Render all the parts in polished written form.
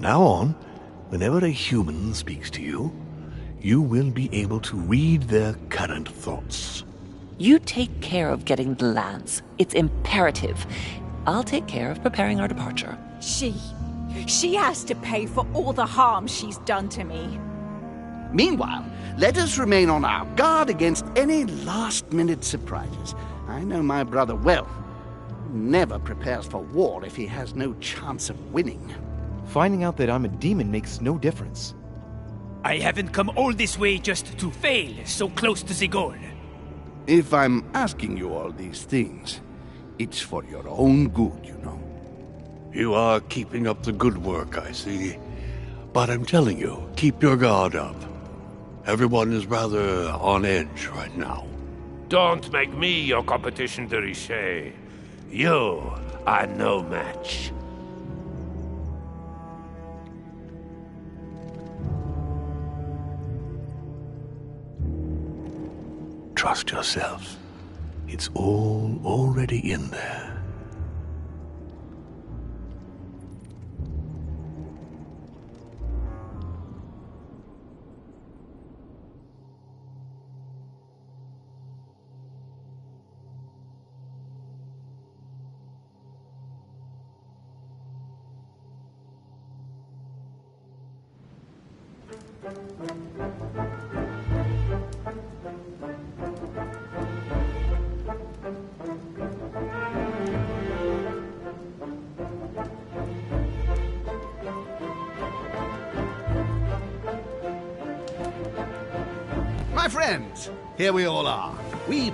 now on, whenever a human speaks to you, you will be able to read their current thoughts. You take care of getting the lands. It's imperative. I'll take care of preparing our departure. She has to pay for all the harm she's done to me. Meanwhile, let us remain on our guard against any last-minute surprises. I know my brother well. He never prepares for war if he has no chance of winning. Finding out that I'm a demon makes no difference. I haven't come all this way just to fail so close to the goal. If I'm asking you all these things, it's for your own good, you know. You are keeping up the good work, I see. But I'm telling you, keep your guard up. Everyone is rather on edge right now. Don't make me your competition, de Richet. You are no match. Trust yourself. It's all already in there. My friends, here we all are. We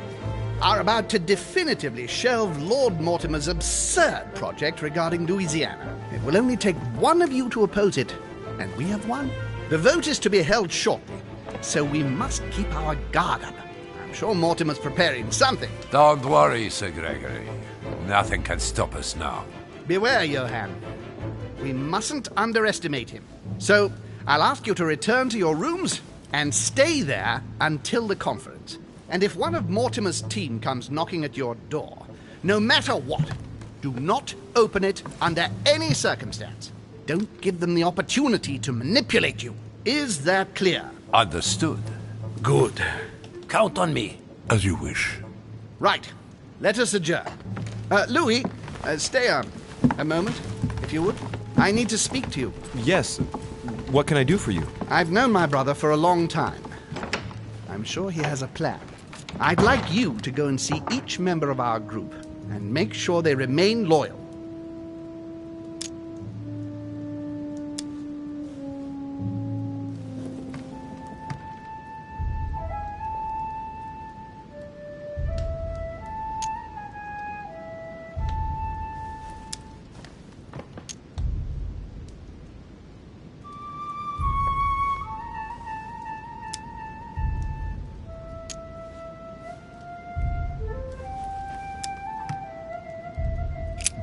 are about to definitively shelve Lord Mortimer's absurd project regarding Louisiana. It will only take one of you to oppose it, and we have won. The vote is to be held shortly, so we must keep our guard up. I'm sure Mortimer's preparing something. Don't worry, Sir Gregory. Nothing can stop us now. Beware, Johann. We mustn't underestimate him. So, I'll ask you to return to your rooms and stay there until the conference. And if one of Mortimer's team comes knocking at your door, no matter what, do not open it under any circumstance. Don't give them the opportunity to manipulate you. Is that clear? Understood. Good. Count on me. As you wish. Right. Let us adjourn. Louis, stay on a moment, if you would. I need to speak to you. Yes. What can I do for you? I've known my brother for a long time. I'm sure he has a plan. I'd like you to go and see each member of our group and make sure they remain loyal.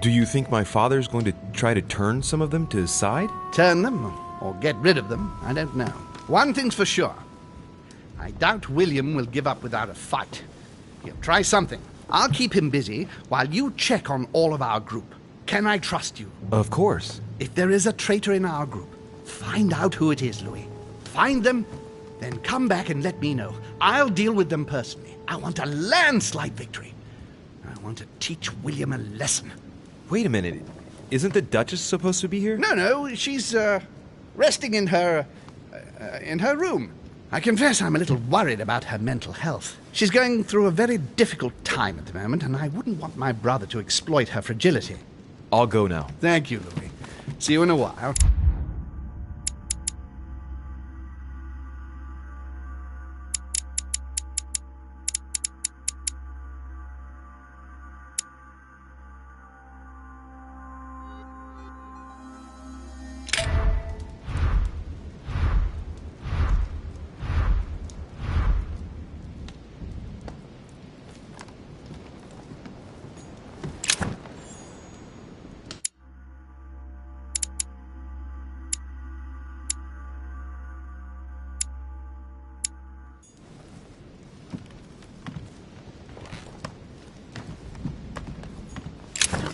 Do you think my father's going to try to turn some of them to his side? Turn them or get rid of them, I don't know. One thing's for sure. I doubt William will give up without a fight. He'll try something. I'll keep him busy while you check on all of our group. Can I trust you? Of course. If there is a traitor in our group, find out who it is, Louis. Find them, then come back and let me know. I'll deal with them personally. I want a landslide victory. I want to teach William a lesson. Wait a minute. Isn't the Duchess supposed to be here? No, she's resting in her room. I confess I'm a little worried about her mental health. She's going through a very difficult time at the moment, and I wouldn't want my brother to exploit her fragility. I'll go now. Thank you, Louis. See you in a while.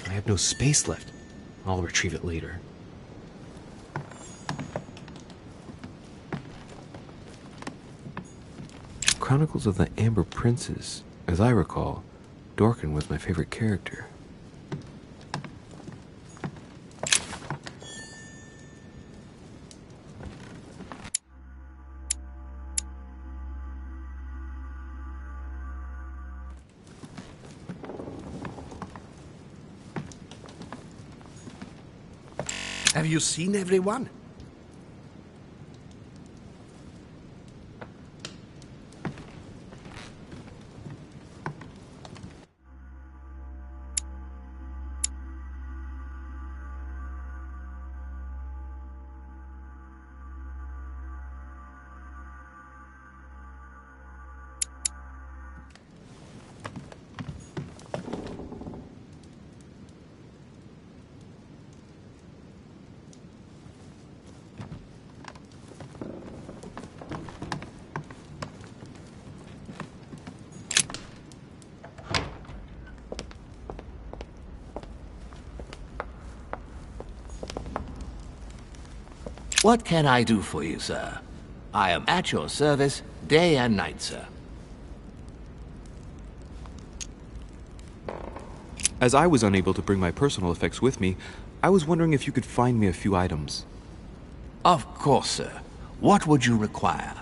I have no space left. I'll retrieve it later. Chronicles of the Amber Princess. As I recall, Dorkin was my favorite character. Have you seen everyone? What can I do for you, sir? I am at your service day and night, sir. As I was unable to bring my personal effects with me, I was wondering if you could find me a few items. Of course, sir. What would you require?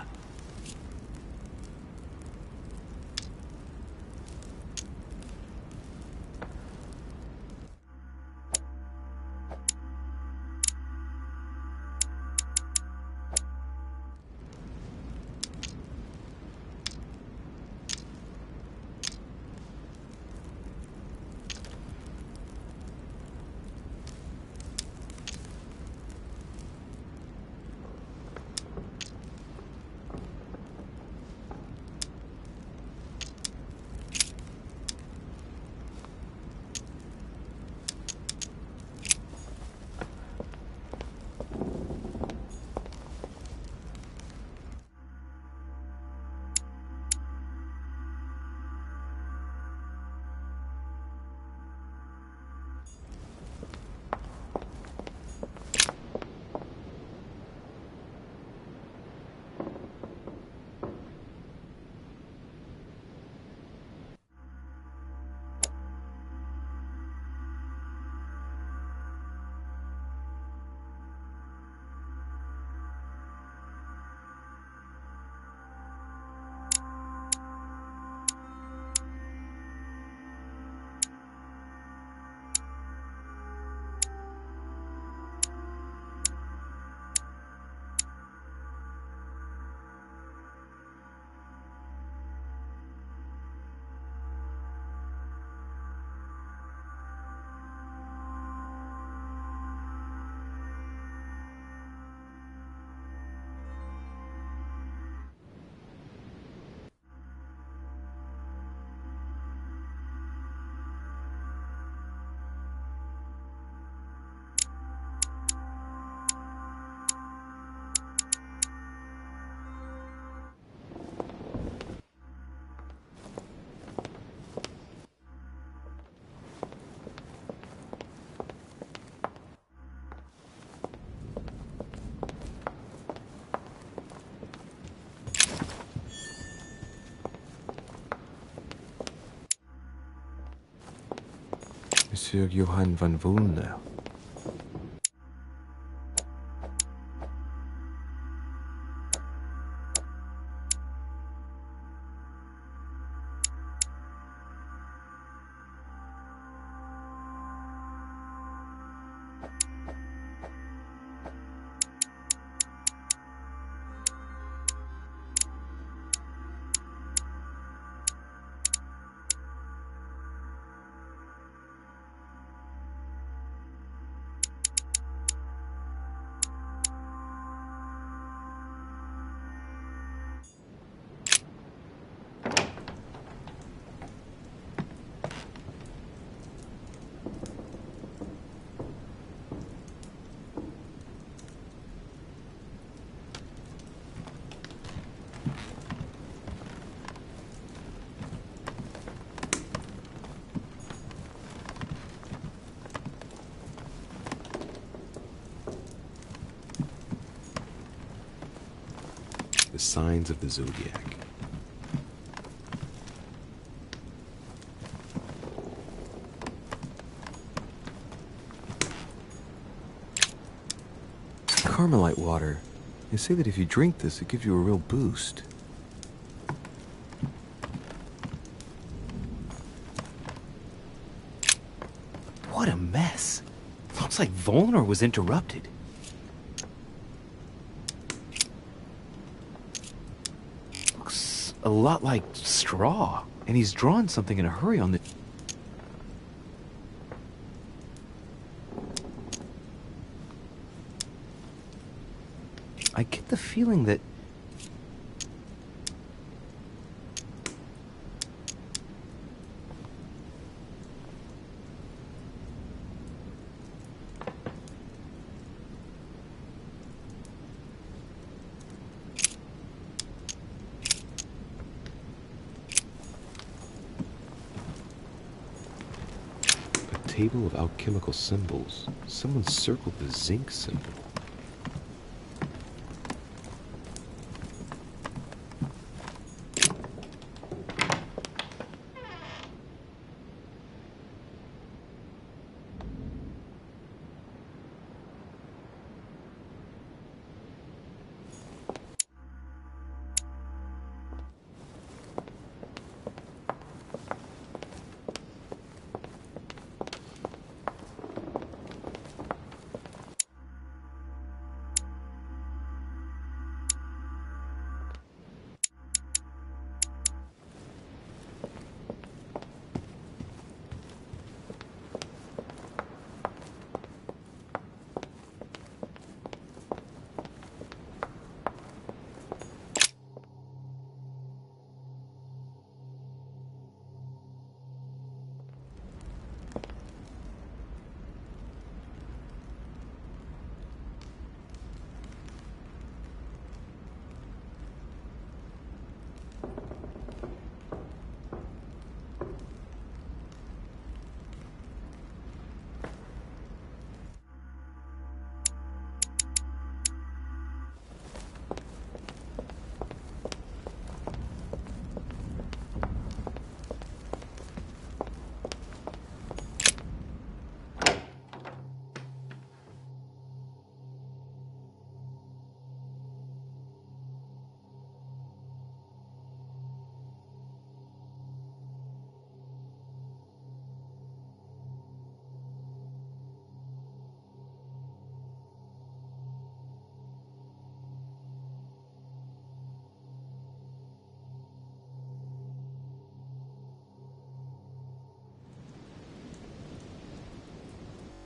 Monsieur Johann van Woolner. The signs of the zodiac. Carmelite water. They say that if you drink this, it gives you a real boost. What a mess. Looks like Volnor was interrupted. Looks a lot like straw. And he's drawn something in a hurry on the... I get the feeling that... Table of alchemical symbols. Someone circled the zinc symbol.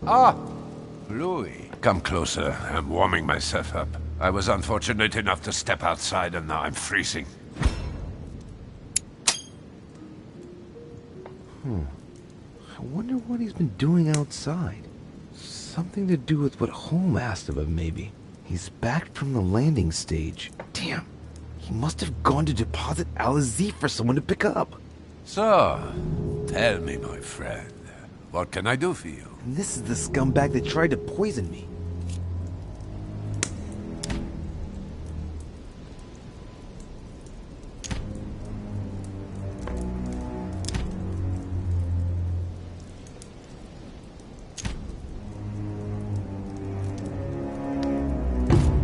Ah, Louis. Come closer. I'm warming myself up. I was unfortunate enough to step outside and now I'm freezing. I wonder what he's been doing outside. Something to do with what Holm asked of him, maybe. He's back from the landing stage. Damn. He must have gone to deposit Al-Aziz for someone to pick up. So, tell me, my friend, what can I do for you? And this is the scumbag that tried to poison me.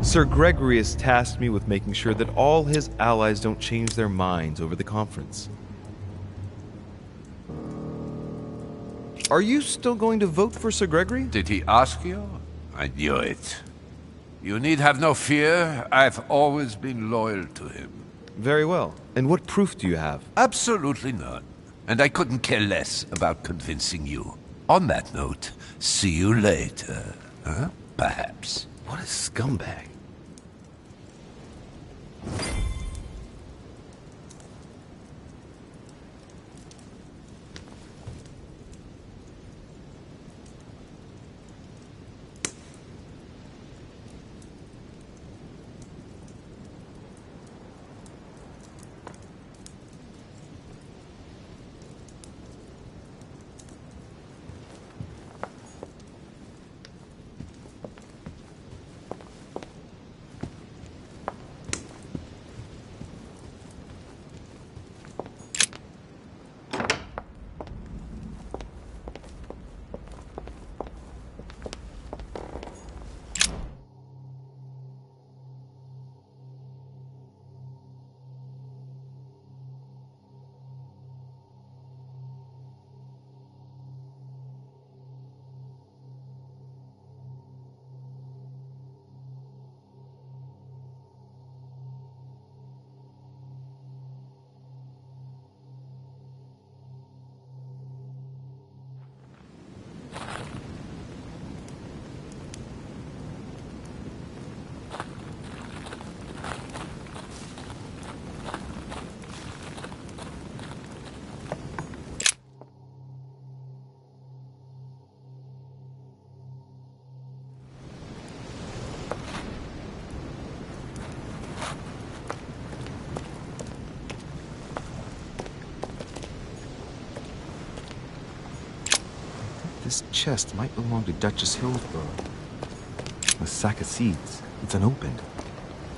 Sir Gregory has tasked me with making sure that all his allies don't change their minds over the conference. Are you still going to vote for Sir Gregory? Did he ask you? I knew it. You need have no fear. I've always been loyal to him. Very well. And what proof do you have? Absolutely none. And I couldn't care less about convincing you. On that note, see you later. Huh? Perhaps. What a scumbag. This chest might belong to Duchess Hillsborough. A sack of seeds. It's unopened.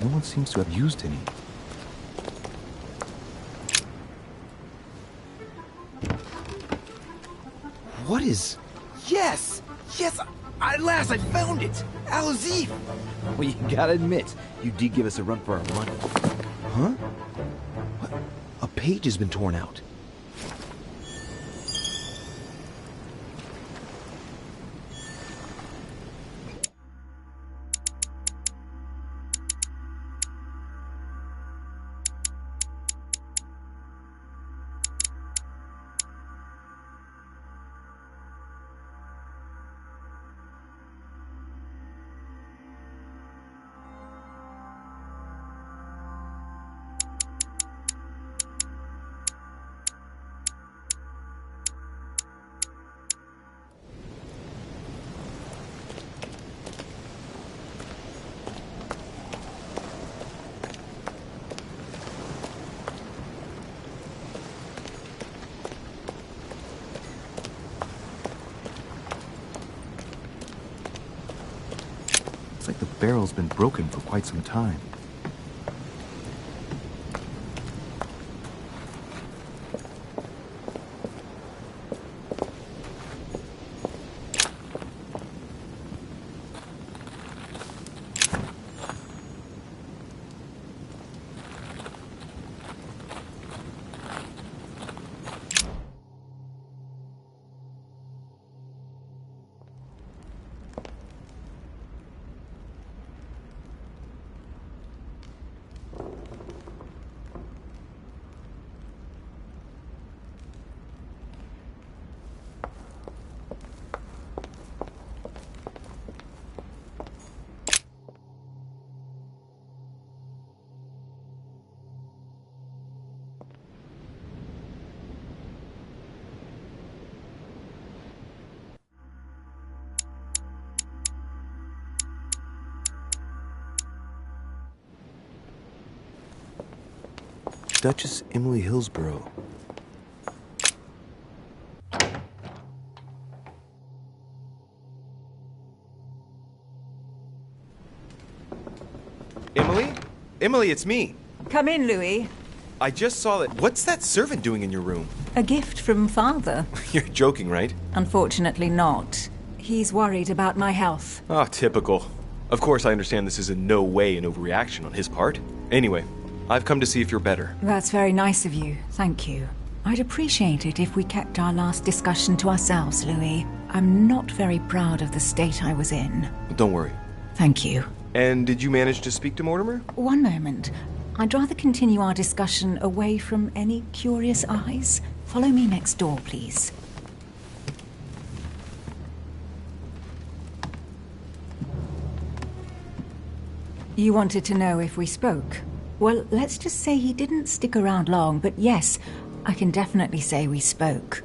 No one seems to have used any. What is... Yes! Yes! At last I found it! Al-Azif! Well, you gotta admit, you did give us a run for our money. Huh? What? A page has been torn out. Looks like the barrel's been broken for quite some time. Duchess Emily Hillsborough. Emily? Emily, it's me. Come in, Louis. I just saw that. What's that servant doing in your room? A gift from Father. You're joking, right? Unfortunately not. He's worried about my health. Ah, typical. Of course, I understand this is in no way an overreaction on his part. Anyway, I've come to see if you're better. That's very nice of you. Thank you. I'd appreciate it if we kept our last discussion to ourselves, Louis. I'm not very proud of the state I was in. Don't worry. Thank you. And did you manage to speak to Mortimer? One moment. I'd rather continue our discussion away from any curious eyes. Follow me next door, please. You wanted to know if we spoke? Well, let's just say he didn't stick around long, but yes, I can definitely say we spoke.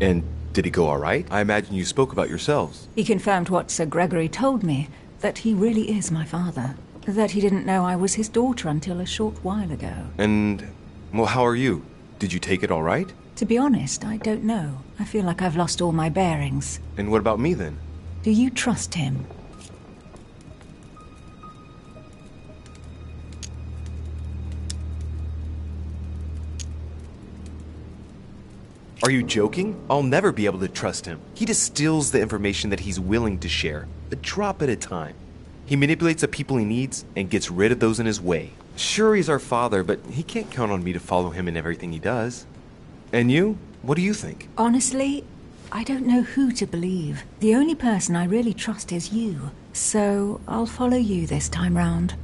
And did he go all right? I imagine you spoke about yourselves. He confirmed what Sir Gregory told me, that he really is my father. That he didn't know I was his daughter until a short while ago. And, well, how are you? Did you take it all right? To be honest, I don't know. I feel like I've lost all my bearings. And what about me then? Do you trust him? Are you joking? I'll never be able to trust him. He distills the information that he's willing to share, a drop at a time. He manipulates the people he needs and gets rid of those in his way. Sure, he's our father, but he can't count on me to follow him in everything he does. And you? What do you think? Honestly, I don't know who to believe. The only person I really trust is you. So I'll follow you this time round.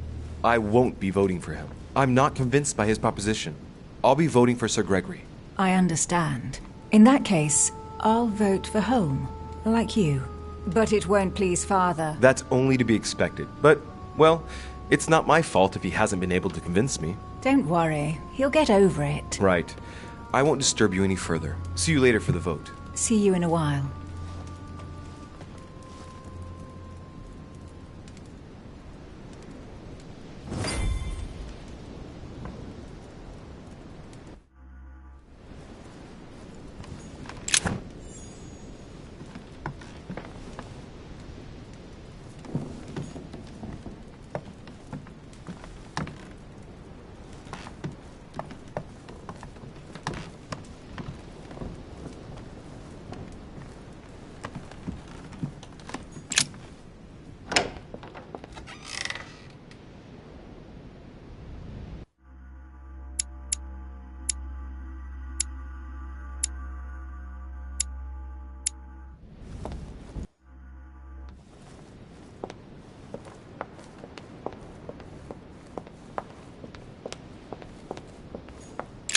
I won't be voting for him. I'm not convinced by his proposition. I'll be voting for Sir Gregory. I understand. In that case, I'll vote for Home, like you. But it won't please Father. That's only to be expected. But, well, it's not my fault if he hasn't been able to convince me. Don't worry. He'll get over it. Right. I won't disturb you any further. See you later for the vote. See you in a while.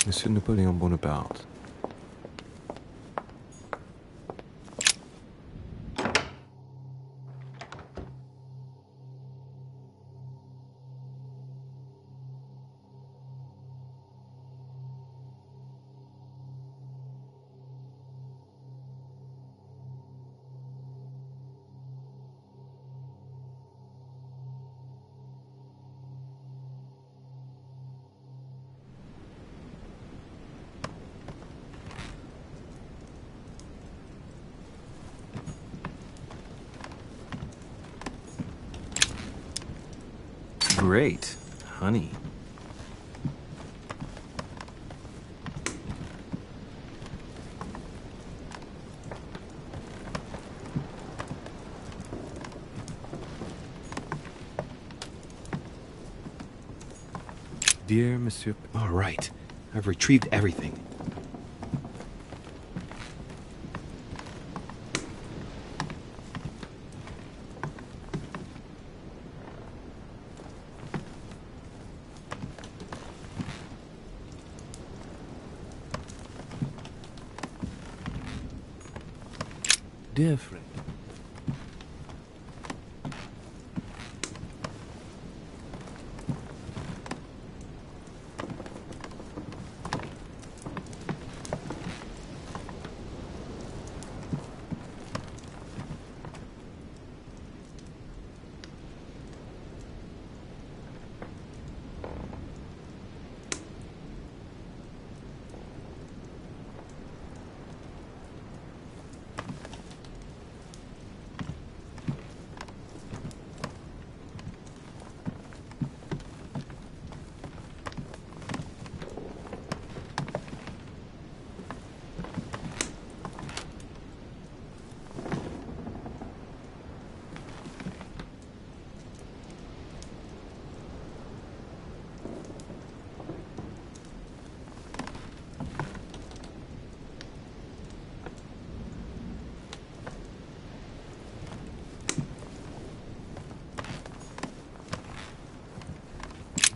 Monsieur Napoléon Bonaparte. Great. Honey. Dear Monsieur... All right. I've retrieved everything. Dear friend.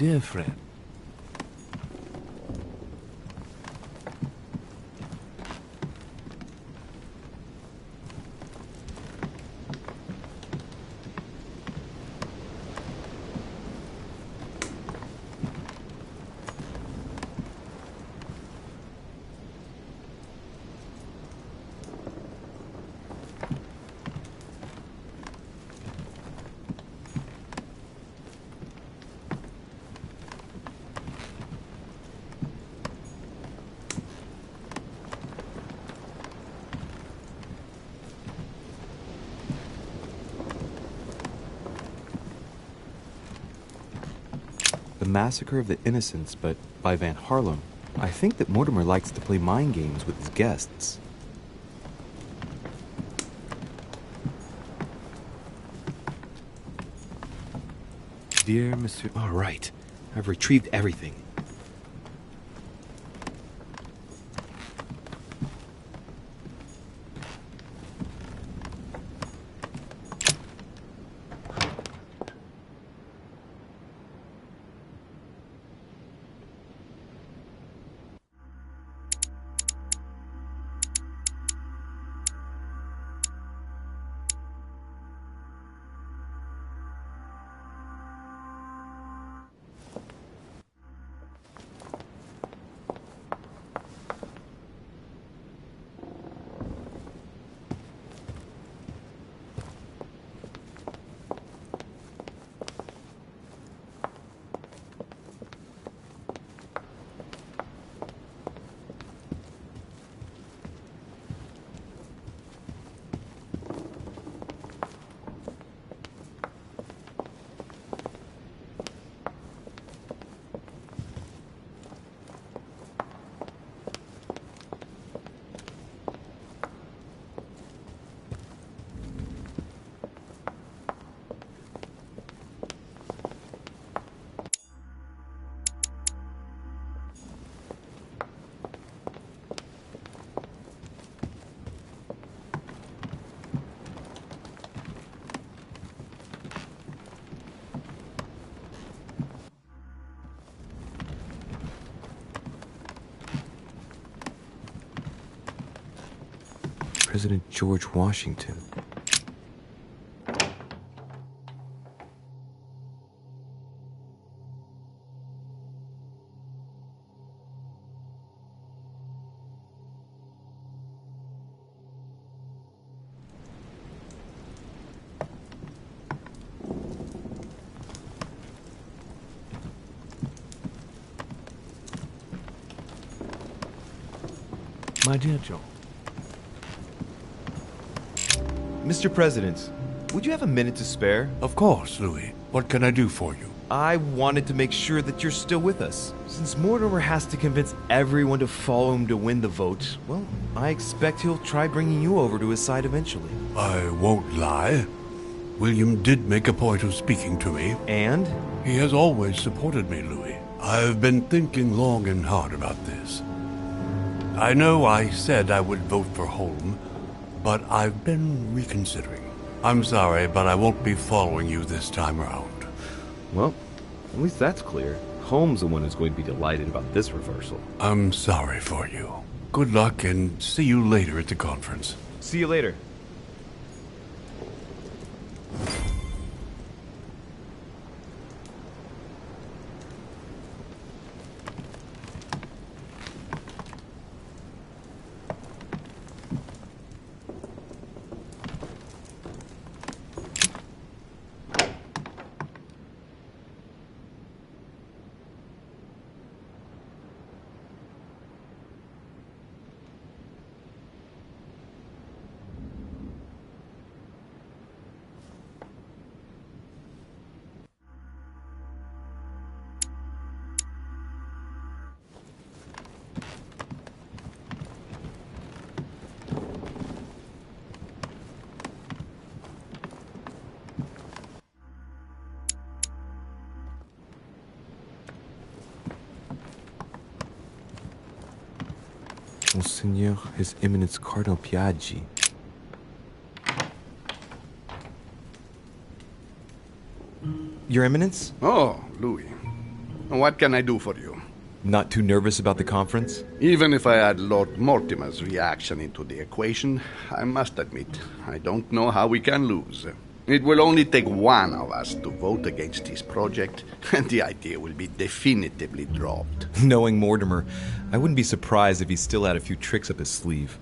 Dear friend. The Massacre of the Innocents, but by Van Harlem. I think that Mortimer likes to play mind games with his guests. Dear Monsieur... All right. I've retrieved everything. President George Washington. My dear John. Mr. President, would you have a minute to spare? Of course, Louis. What can I do for you? I wanted to make sure that you're still with us. Since Mortimer has to convince everyone to follow him to win the vote, well, I expect he'll try bringing you over to his side eventually. I won't lie. William did make a point of speaking to me. And? He has always supported me, Louis. I've been thinking long and hard about this. I know I said I would vote for Holm, but I've been reconsidering. I'm sorry, but I won't be following you this time around. Well, at least that's clear. Holmes the one who's going to be delighted about this reversal. I'm sorry for you. Good luck and see you later at the conference. See you later. Monseigneur, His Eminence Cardinal Piaggi. Your Eminence? Oh, Louis. What can I do for you? Not too nervous about the conference? Even if I add Lord Mortimer's reaction into the equation, I must admit, I don't know how we can lose. It will only take one of us to vote against his project, and the idea will be definitively dropped. Knowing Mortimer, I wouldn't be surprised if he still had a few tricks up his sleeve.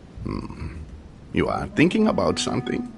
You are thinking about something?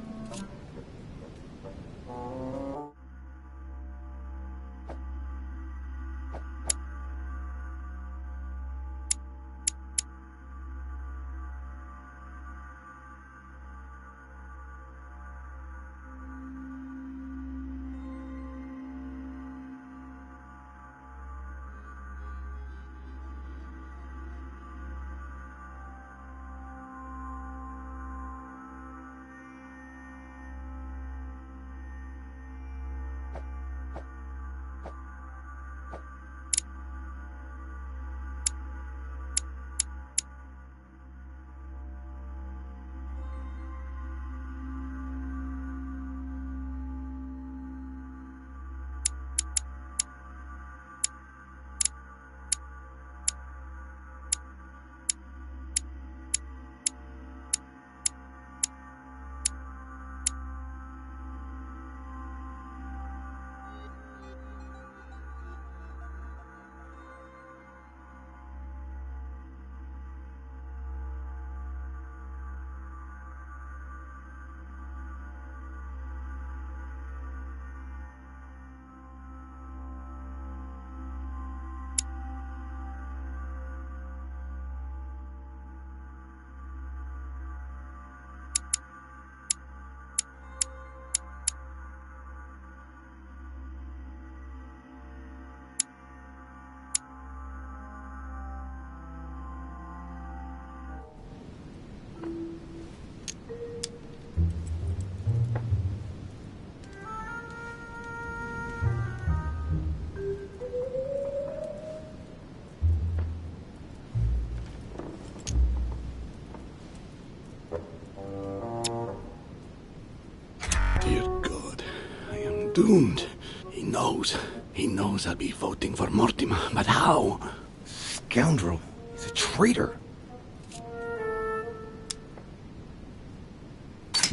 Doomed. He knows. He knows I'll be voting for Mortimer, but how? Scoundrel. He's a traitor.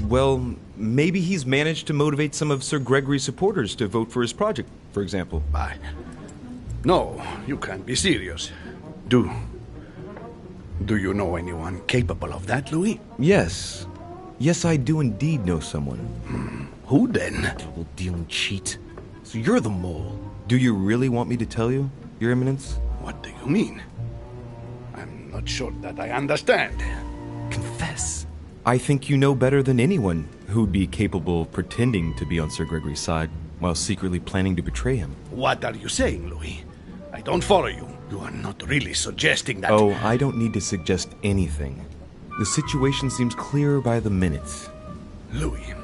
Well, maybe he's managed to motivate some of Sir Gregory's supporters to vote for his project, for example. No, you can't be serious. Do you know anyone capable of that, Louis? Yes. Yes, I do indeed know someone. Who then? Double-dealing cheat. So you're the mole. Do you really want me to tell you, Your Eminence? What do you mean? I'm not sure that I understand. Confess. I think you know better than anyone who'd be capable of pretending to be on Sir Gregory's side while secretly planning to betray him. What are you saying, Louis? I don't follow you. You are not really suggesting that... Oh, I don't need to suggest anything. The situation seems clearer by the minute. Louis,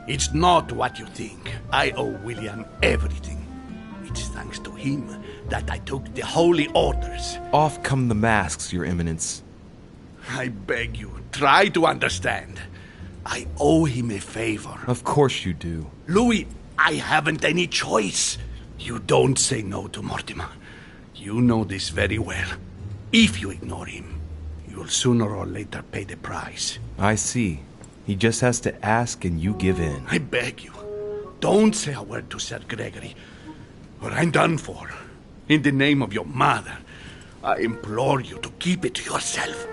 it's not what you think. I owe William everything. It's thanks to him that I took the holy orders. Off come the masks, Your Eminence. I beg you, try to understand. I owe him a favor. Of course you do. Louis, I haven't any choice. You don't say no to Mortimer. You know this very well. If you ignore him, you'll sooner or later pay the price. I see. He just has to ask and you give in. I beg you, don't say a word to Sir Gregory, or I'm done for. In the name of your mother, I implore you to keep it to yourself.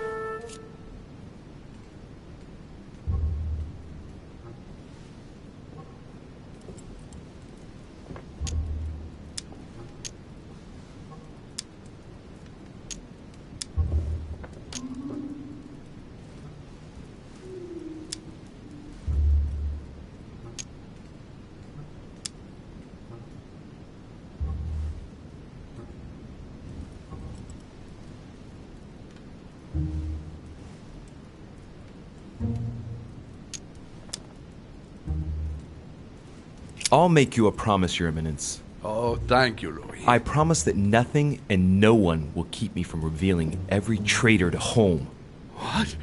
I'll make you a promise, Your Eminence. Oh, thank you, Louis. I promise that nothing and no one will keep me from revealing every traitor to Home. What?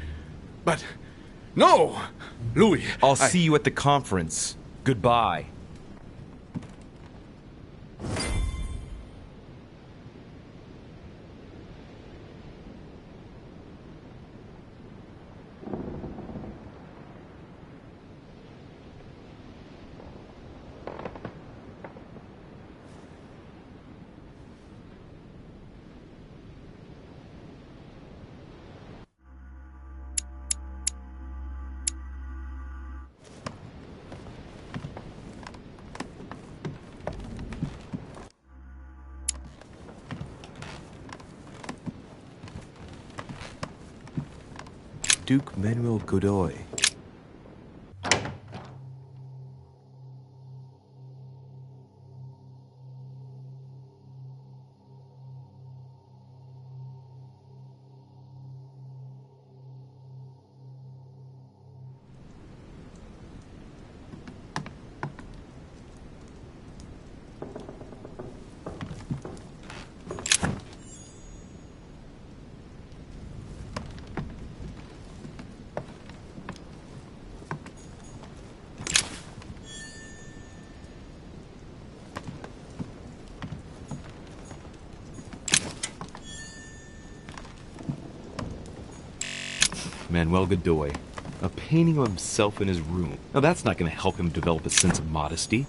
But... no! Louis, I'll see you at the conference. Goodbye. Duke Manuel Godoy. Manuel Godoy. A painting of himself in his room. Now that's not going to help him develop a sense of modesty.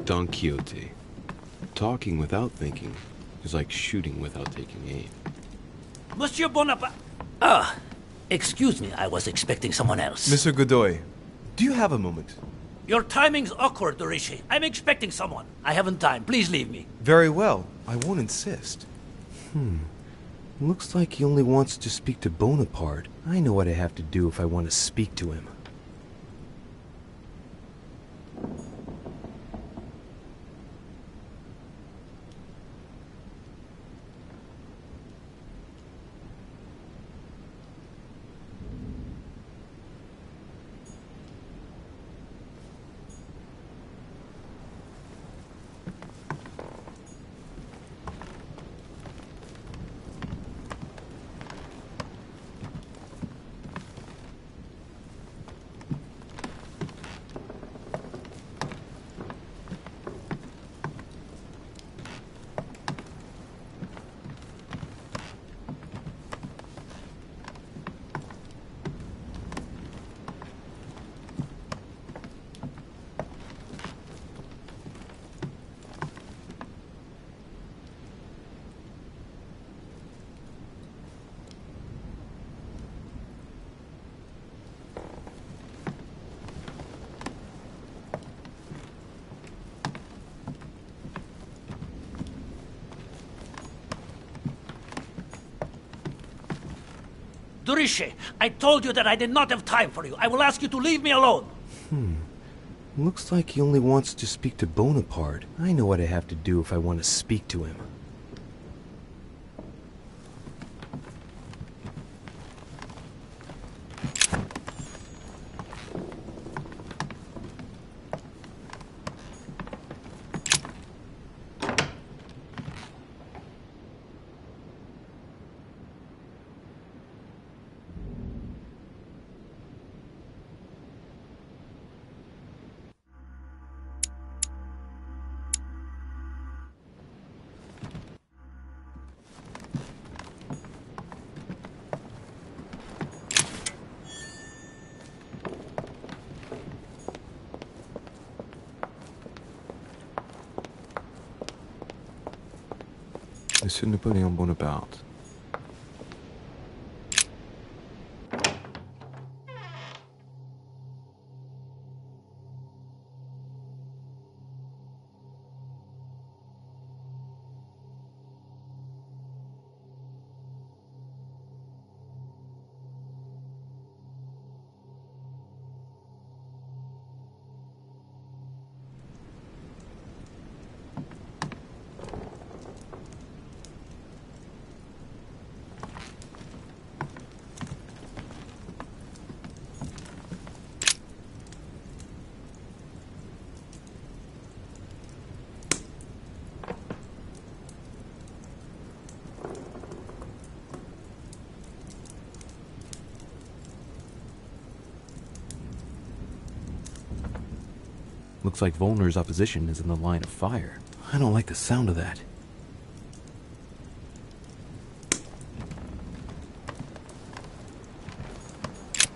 Don Quixote. Talking without thinking is like shooting without taking aim. Monsieur Bonaparte... Excuse me, I was expecting someone else. Mr. Godoy, do you have a moment? Your timing's awkward, Dorishi. I'm expecting someone. I haven't time. Please leave me. Very well. I won't insist. Looks like he only wants to speak to Bonaparte. I know what I have to do if I want to speak to him. Durishe, I told you that I did not have time for you. I will ask you to leave me alone. Looks like he only wants to speak to Bonaparte. I know what I have to do if I want to speak to him. Monsieur Napoléon Bonaparte. Looks like Volner's opposition is in the line of fire. I don't like the sound of that.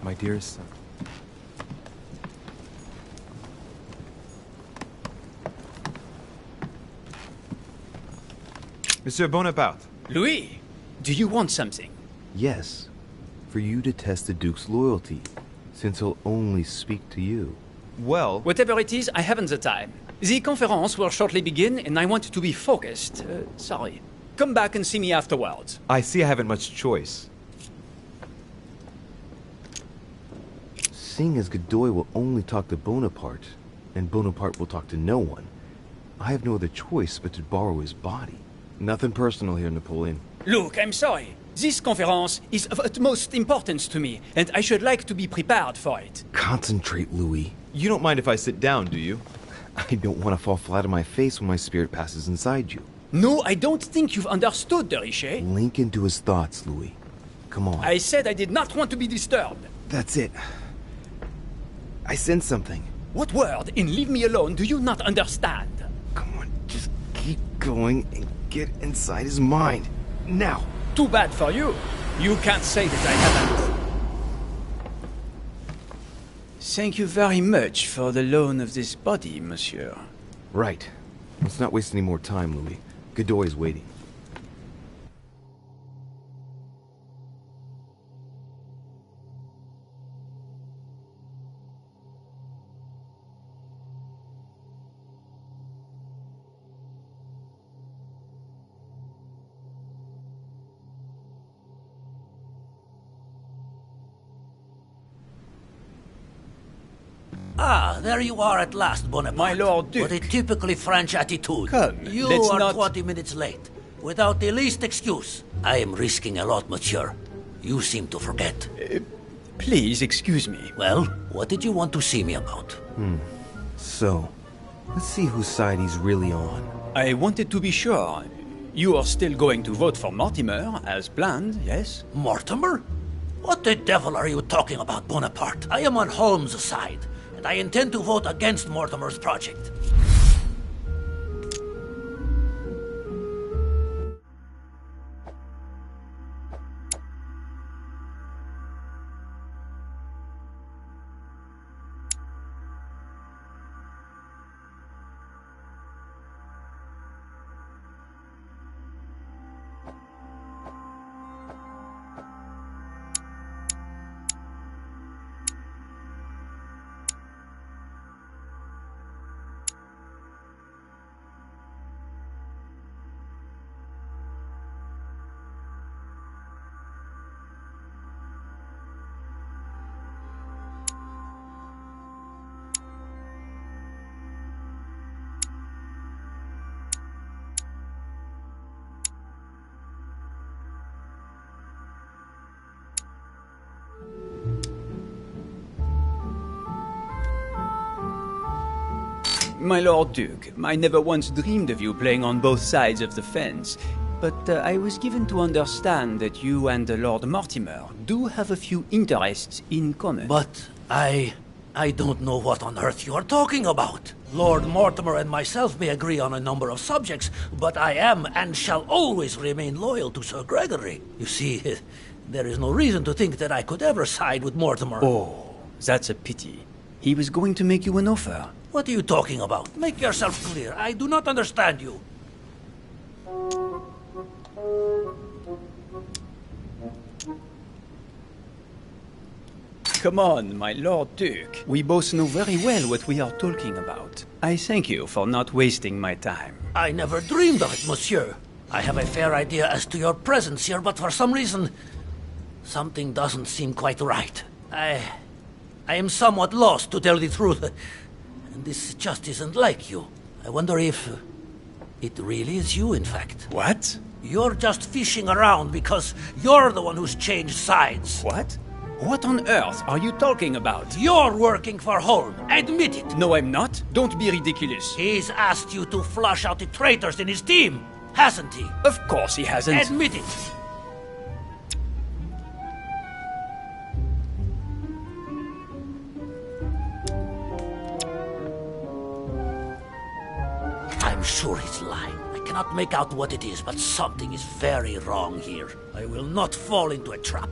My dearest son. Monsieur Bonaparte. Louis, do you want something? Yes, for you to test the Duke's loyalty, since he'll only speak to you. Well, Whatever it is, I haven't the time. The conference will shortly begin, and I want to be focused. Sorry. Come back and see me afterwards. I see I haven't much choice. Seeing as Godoy will only talk to Bonaparte, and Bonaparte will talk to no one, I have no other choice but to borrow his body. Nothing personal here, Napoleon. Look, I'm sorry. This conference is of utmost importance to me, and I should like to be prepared for it. Concentrate, Louis. You don't mind if I sit down, do you? I don't want to fall flat on my face when my spirit passes inside you. No, I don't think you've understood, de Richet. Link into his thoughts, Louis. Come on. I said I did not want to be disturbed. That's it. I sense something. What word in leave me alone do you not understand? Come on, just keep going and get inside his mind. Now. Too bad for you. You can't say that I haven't. Thank you very much for the loan of this body, monsieur. Right. Let's not waste any more time, Louis. Godoy is waiting. Ah, there you are at last, Bonaparte. My Lord Duke. What a typically French attitude. Come, you let's are not... 20 minutes late, without the least excuse. I am risking a lot, monsieur. You seem to forget. Please excuse me. Well, what did you want to see me about? So, let's see whose side he's really on. I wanted to be sure. You are still going to vote for Mortimer, as planned, yes? Mortimer? What the devil are you talking about, Bonaparte? I am on Holmes' side, and I intend to vote against Mortimer's project. My Lord Duke, I never once dreamed of you playing on both sides of the fence. But I was given to understand that you and Lord Mortimer do have a few interests in common. But I don't know what on earth you are talking about. Lord Mortimer and myself may agree on a number of subjects, but I am and shall always remain loyal to Sir Gregory. You see, there is no reason to think that I could ever side with Mortimer. Oh, that's a pity. He was going to make you an offer. What are you talking about? Make yourself clear. I do not understand you. Come on, my Lord Duke. We both know very well what we are talking about. I thank you for not wasting my time. I never dreamed of it, monsieur. I have a fair idea as to your presence here, but for some reason, something doesn't seem quite right. I am somewhat lost, to tell the truth. And this just isn't like you. I wonder if it really is you, in fact. What? You're just fishing around because you're the one who's changed sides. What? What on earth are you talking about? You're working for Holm. Admit it. No, I'm not. Don't be ridiculous. He's asked you to flush out the traitors in his team, hasn't he? Of course he hasn't. Admit it. I'm sure he's lying. I cannot make out what it is, but something is very wrong here. I will not fall into a trap.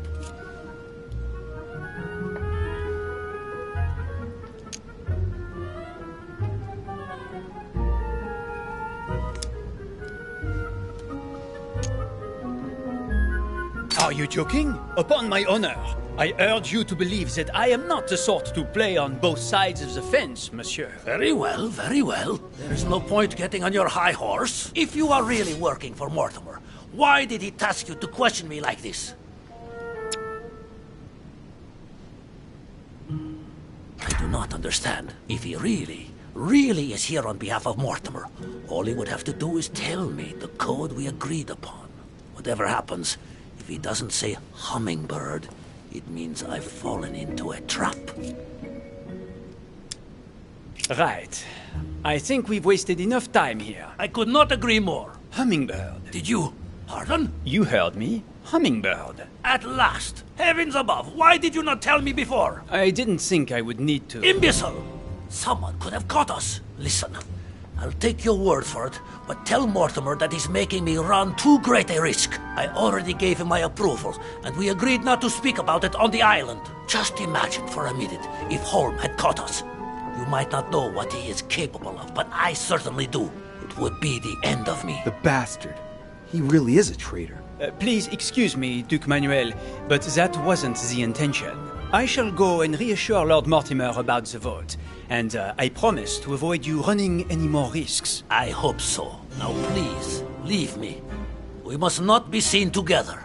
Are you joking? Upon my honor, I urge you to believe that I am not the sort to play on both sides of the fence, monsieur. Very well, very well. There is no point getting on your high horse. If you are really working for Mortimer, why did he task you to question me like this? I do not understand. If he really is here on behalf of Mortimer, all he would have to do is tell me the code we agreed upon. Whatever happens, if he doesn't say hummingbird, it means I've fallen into a trap. Right. I think we've wasted enough time here. I could not agree more. Hummingbird. Did you? Pardon? You heard me. Hummingbird. At last! Heavens above, why did you not tell me before? I didn't think I would need to. Imbecile! Someone could have caught us. Listen, I'll take your word for it, but tell Mortimer that he's making me run too great a risk. I already gave him my approval, and we agreed not to speak about it on the island. Just imagine for a minute if Holm had caught us. You might not know what he is capable of, but I certainly do. It would be the end of me. The bastard. He really is a traitor. Please excuse me, Duke Manuel, but that wasn't the intention. I shall go and reassure Lord Mortimer about the vote, and I promise to avoid you running any more risks. I hope so. Now please, leave me. We must not be seen together.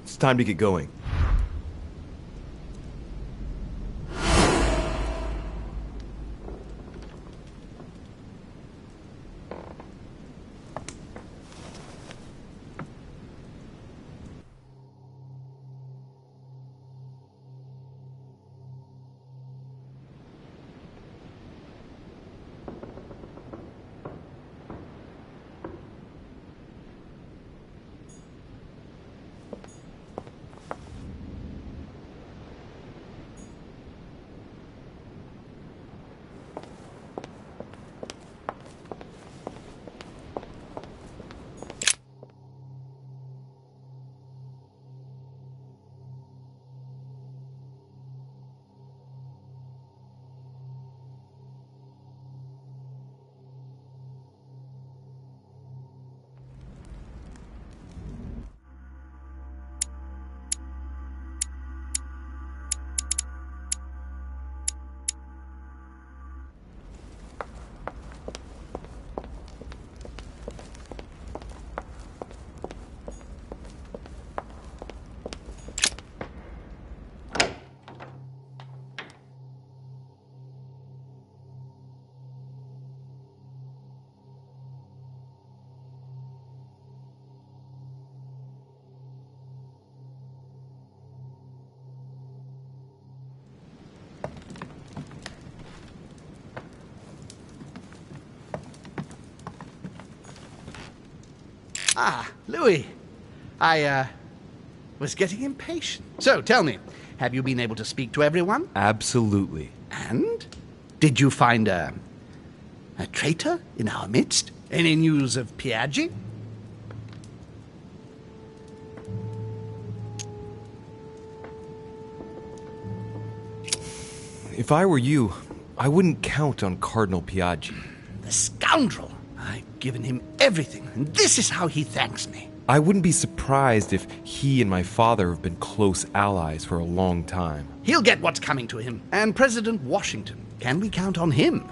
It's time to get going. Ah, Louis. I was getting impatient. So, tell me, have you been able to speak to everyone? Absolutely. And? Did you find a traitor in our midst? Any news of Piaggi? If I were you, I wouldn't count on Cardinal Piaggi. The scoundrel! I've given him everything, and this is how he thanks me. I wouldn't be surprised if he and my father have been close allies for a long time. He'll get what's coming to him. And President Washington, can we count on him?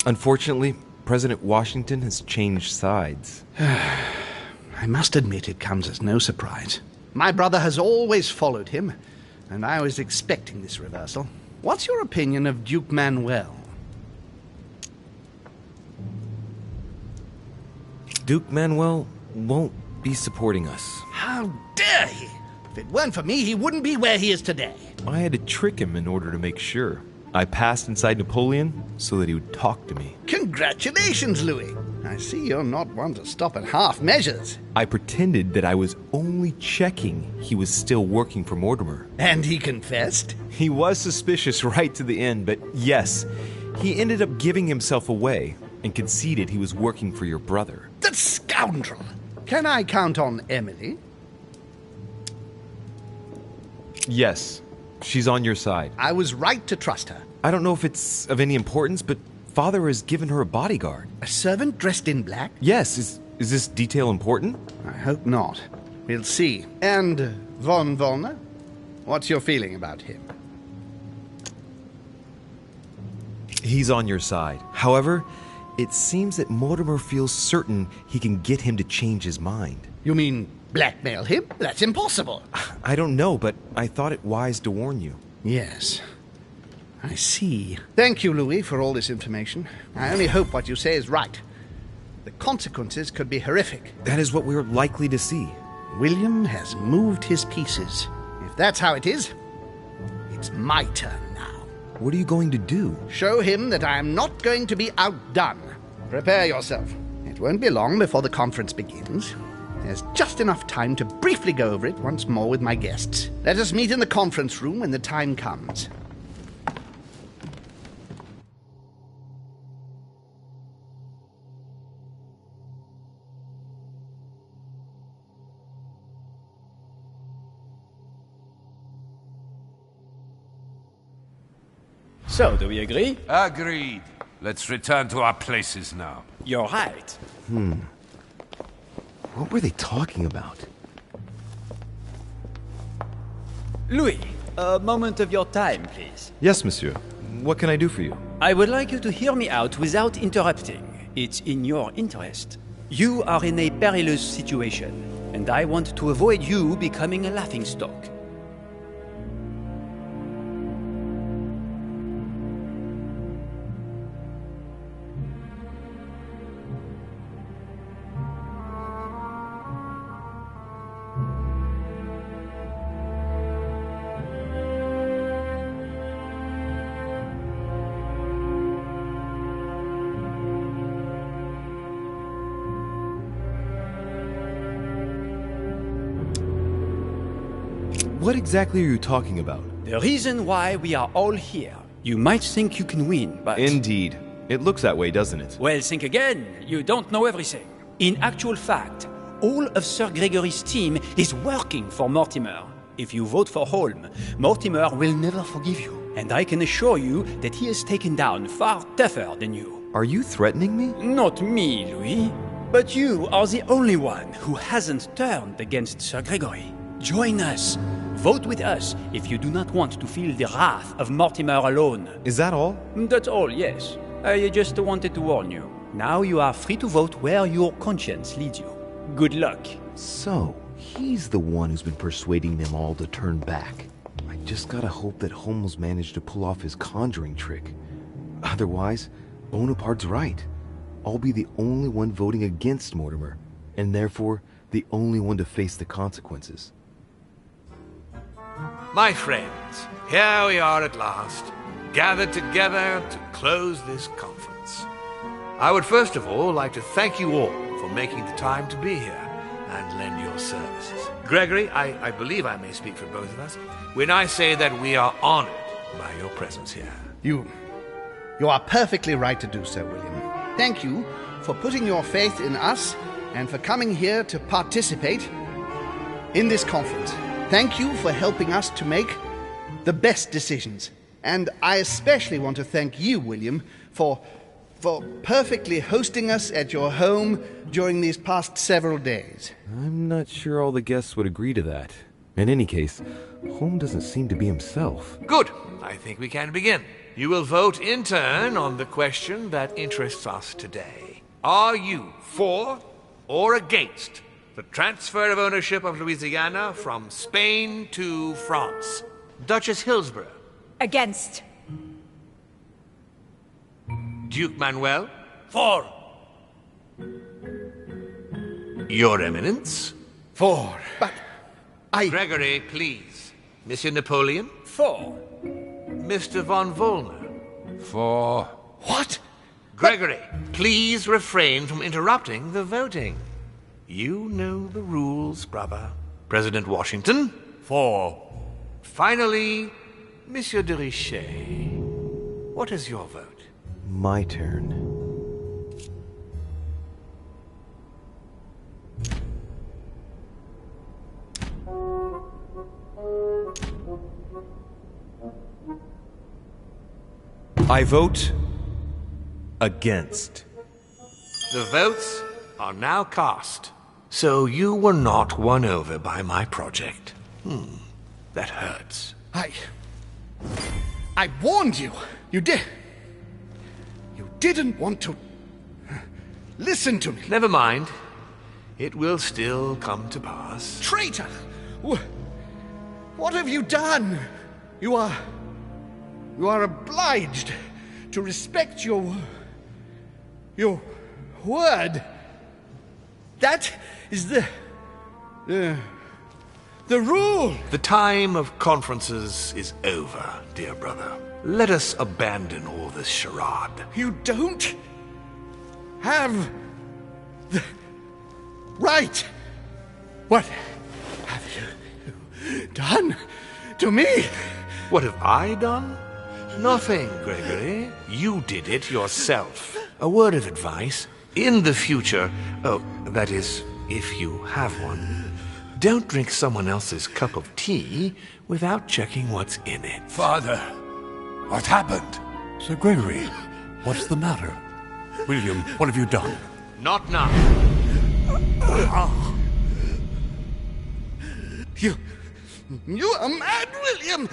Unfortunately, President Washington has changed sides. I must admit it comes as no surprise. My brother has always followed him, and I was expecting this reversal. What's your opinion of Duke Manuel? Duke Manuel won't be supporting us. How dare he! If it weren't for me, he wouldn't be where he is today. I had to trick him in order to make sure. I passed inside Napoleon so that he would talk to me. Congratulations, Louis. I see you're not one to stop at half measures. I pretended that I was only checking he was still working for Mortimer. And he confessed? He was suspicious right to the end, but yes, he ended up giving himself away and conceded he was working for your brother. That scoundrel! Can I count on Emily? Yes, she's on your side. I was right to trust her. I don't know if it's of any importance, but Father has given her a bodyguard. A servant dressed in black? Yes, is this detail important? I hope not. We'll see. And von Volner? What's your feeling about him? He's on your side. However, it seems that Mortimer feels certain he can get him to change his mind. You mean blackmail him? That's impossible. I don't know, but I thought it wise to warn you. Yes. I see. Thank you, Louis, for all this information. I only hope what you say is right. The consequences could be horrific. That is what we're likely to see. William has moved his pieces. If that's how it is, it's my turn now. What are you going to do? Show him that I am not going to be outdone. Prepare yourself. It won't be long before the conference begins. There's just enough time to briefly go over it once more with my guests. Let us meet in the conference room when the time comes. So, do we agree? Agreed. Let's return to our places now. You're right. What were they talking about? Louis, a moment of your time, please. Yes, monsieur. What can I do for you? I would like you to hear me out without interrupting. It's in your interest. You are in a perilous situation, and I want to avoid you becoming a laughingstock. What exactly are you talking about? The reason why we are all here. You might think you can win, but... Indeed. It looks that way, doesn't it? Well, think again. You don't know everything. In actual fact, all of Sir Gregory's team is working for Mortimer. If you vote for Holm, Mortimer will never forgive you. And I can assure you that he is taken down far tougher than you. Are you threatening me? Not me, Louis. But you are the only one who hasn't turned against Sir Gregory. Join us. Vote with us if you do not want to feel the wrath of Mortimer alone. Is that all? That's all, yes. I just wanted to warn you. Now you are free to vote where your conscience leads you. Good luck. So, he's the one who's been persuading them all to turn back. I just gotta hope that Holmes managed to pull off his conjuring trick. Otherwise, Bonaparte's right. I'll be the only one voting against Mortimer, and therefore the only one to face the consequences. My friends, here we are at last, gathered together to close this conference. I would first of all like to thank you all for making the time to be here and lend your services. Gregory, I believe I may speak for both of us when I say that we are honored by your presence here. You are perfectly right to do so, William. Thank you for putting your faith in us and for coming here to participate in this conference. Thank you for helping us to make the best decisions. And I especially want to thank you, William, for perfectly hosting us at your home during these past several days. I'm not sure all the guests would agree to that. In any case, Holm doesn't seem to be himself. Good. I think we can begin. You will vote in turn on the question that interests us today. Are you for or against the transfer of ownership of Louisiana from Spain to France? Duchess Hillsborough. Against. Duke Manuel. For. Your Eminence. For. But Gregory, please. Monsieur Napoleon. For. Mr. von Volner. For. What? Gregory, please refrain from interrupting the voting. You know the rules, brother. President Washington. For. Finally, Monsieur de Richet. What is your vote? My turn. I vote against. The votes are now cast. So you were not won over by my project. That hurts. I warned you. You didn't want to listen to me. Never mind. It will still come to pass. Traitor! What have you done? You are obliged to respect your word. That is the rule. The time of conferences is over, dear brother. Let us abandon all this charade. You don't have the right. What have you done to me? What have I done? Nothing, Gregory. You did it yourself. A word of advice. In the future, that is, if you have one, don't drink someone else's cup of tea without checking what's in it. Father, what happened? Sir Gregory, what's the matter? William, what have you done? Not now. You are mad, William.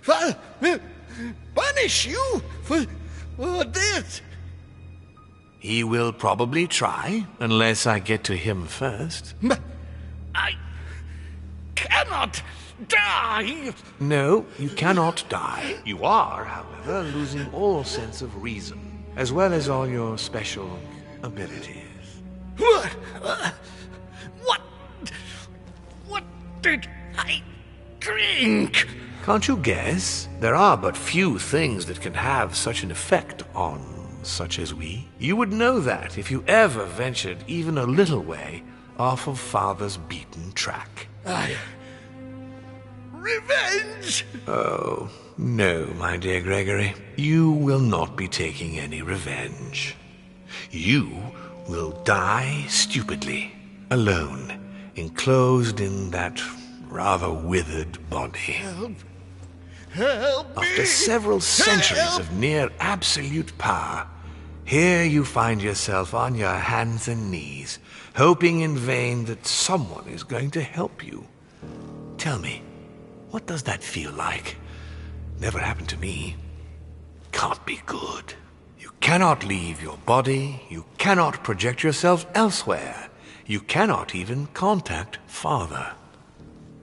Father will punish you for this. He will probably try, unless I get to him first. But I cannot die. No, you cannot die. You are, however, losing all sense of reason, as well as all your special abilities. What did I drink? Can't you guess? There are but few things that can have such an effect on such as we. You would know that if you ever ventured even a little way off of Father's beaten track. Revenge! Oh, no, my dear Gregory. You will not be taking any revenge. You will die stupidly, alone, enclosed in that rather withered body. Help me! After several centuries of near absolute power, here you find yourself on your hands and knees, hoping in vain that someone is going to help you. Tell me, what does that feel like? Never happened to me. Can't be good. You cannot leave your body, you cannot project yourself elsewhere, you cannot even contact Father.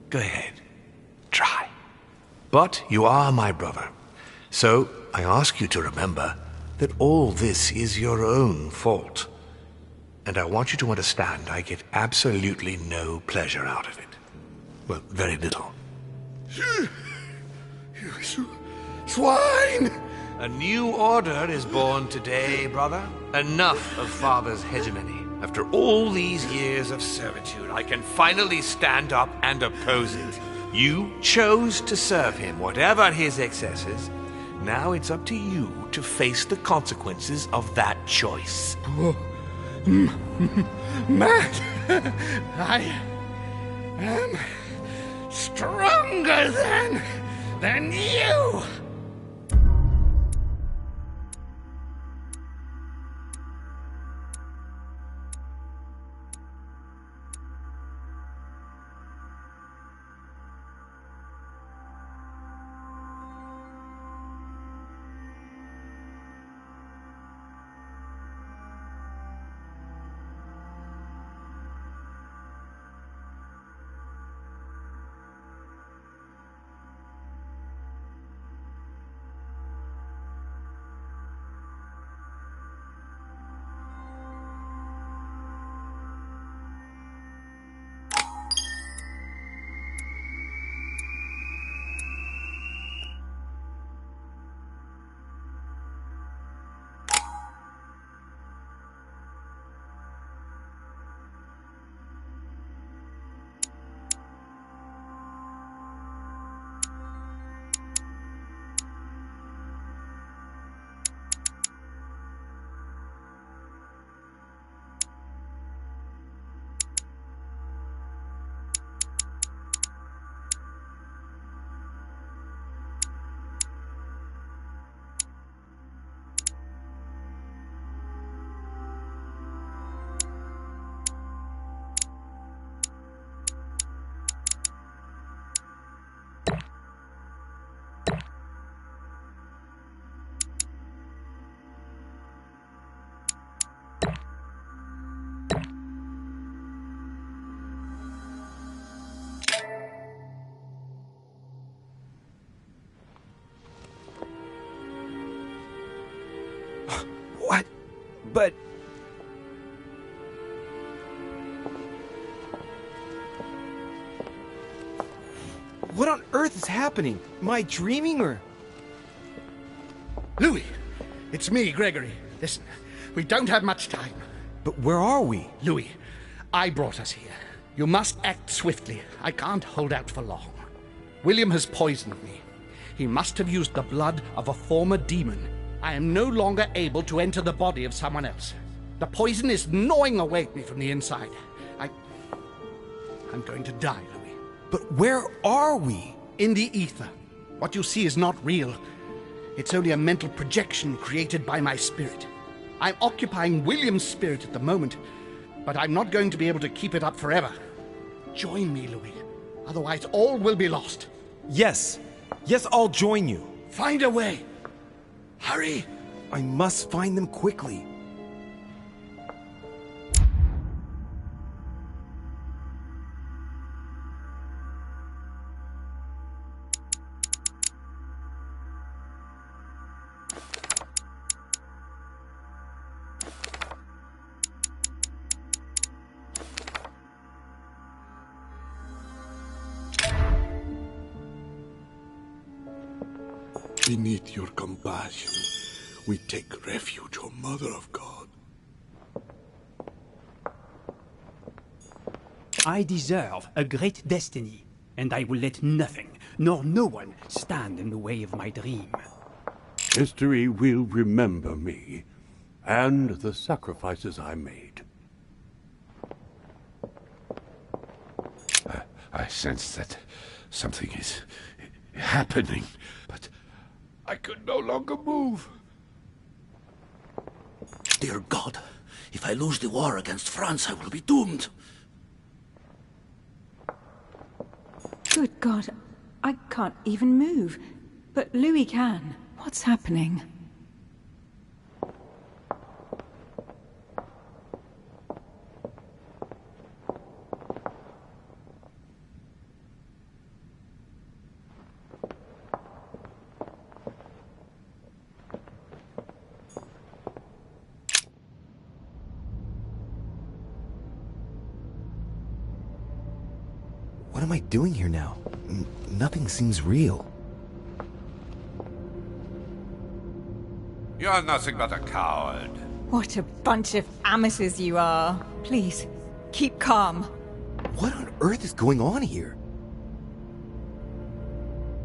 Go ahead, try. But you are my brother, so I ask you to remember that all this is your own fault. And I want you to understand I get absolutely no pleasure out of it. Well, very little. You swine! A new order is born today, brother. Enough of Father's hegemony. After all these years of servitude, I can finally stand up and oppose it. You chose to serve him, whatever his excesses. Now it's up to you to face the consequences of that choice. Matt, I am stronger than you. What? But... What on earth is happening? Am I dreaming or... Louis, it's me, Gregory. Listen, we don't have much time. But where are we? Louis, I brought us here. You must act swiftly. I can't hold out for long. William has poisoned me. He must have used the blood of a former demon. I am no longer able to enter the body of someone else. The poison is gnawing away at me from the inside. I'm going to die, Louis. But where are we? In the ether. What you see is not real. It's only a mental projection created by my spirit. I'm occupying William's spirit at the moment, but I'm not going to be able to keep it up forever. Join me, Louis. Otherwise, all will be lost. Yes. Yes, I'll join you. Find a way. Hurry! I must find them quickly. Beneath your compassion, we take refuge, O Mother of God. I deserve a great destiny, and I will let nothing, nor no one, stand in the way of my dream. History will remember me, and the sacrifices I made. I sense that something is happening, but I could no longer move. Dear God, if I lose the war against France, I will be doomed. Good God, I can't even move. But Louis can. What's happening? What am I doing here now? Nothing seems real. You're nothing but a coward. What a bunch of amateurs you are. Please, keep calm. What on earth is going on here?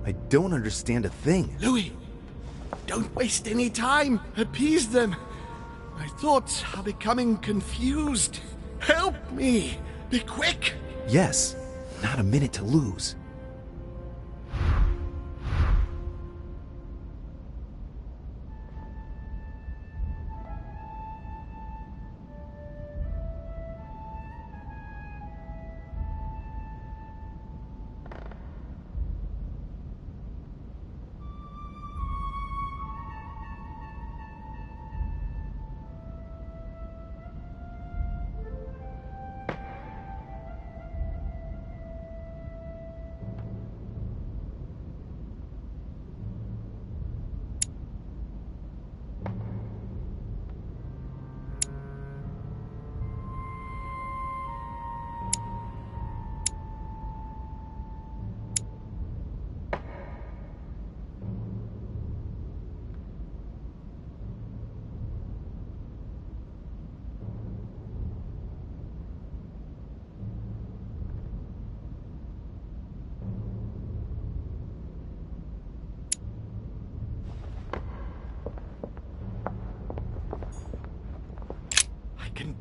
I don't understand a thing. Louis, don't waste any time. Appease them. My thoughts are becoming confused. Help me. Be quick. Yes, not a minute to lose.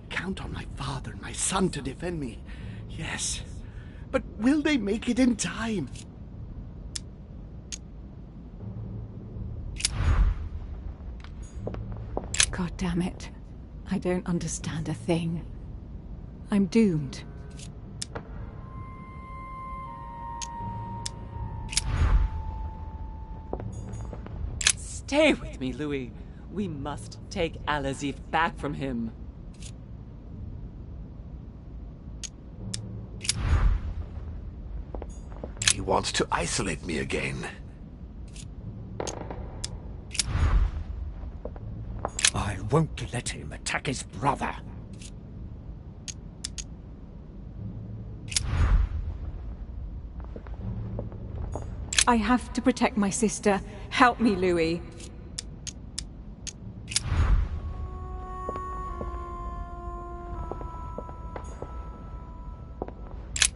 Count on my father and my son to defend me. Yes. But will they make it in time? God damn it. I don't understand a thing. I'm doomed. Stay with me, Louis. We must take Al-Azif back from him. He wants to isolate me again. I won't let him attack his brother. I have to protect my sister. Help me, Louis.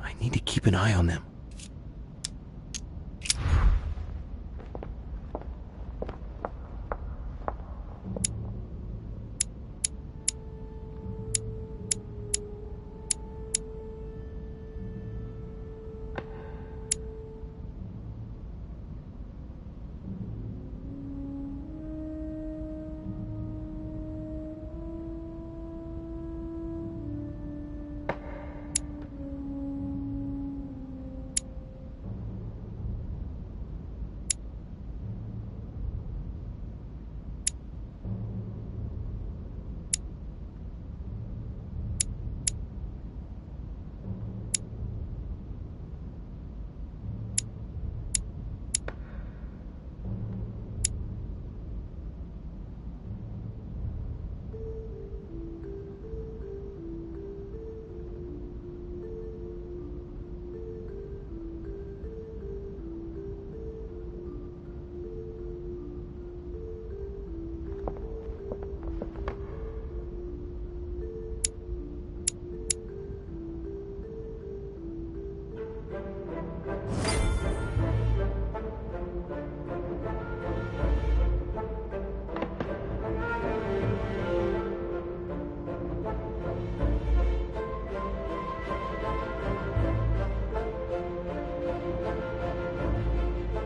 I need to keep an eye on them.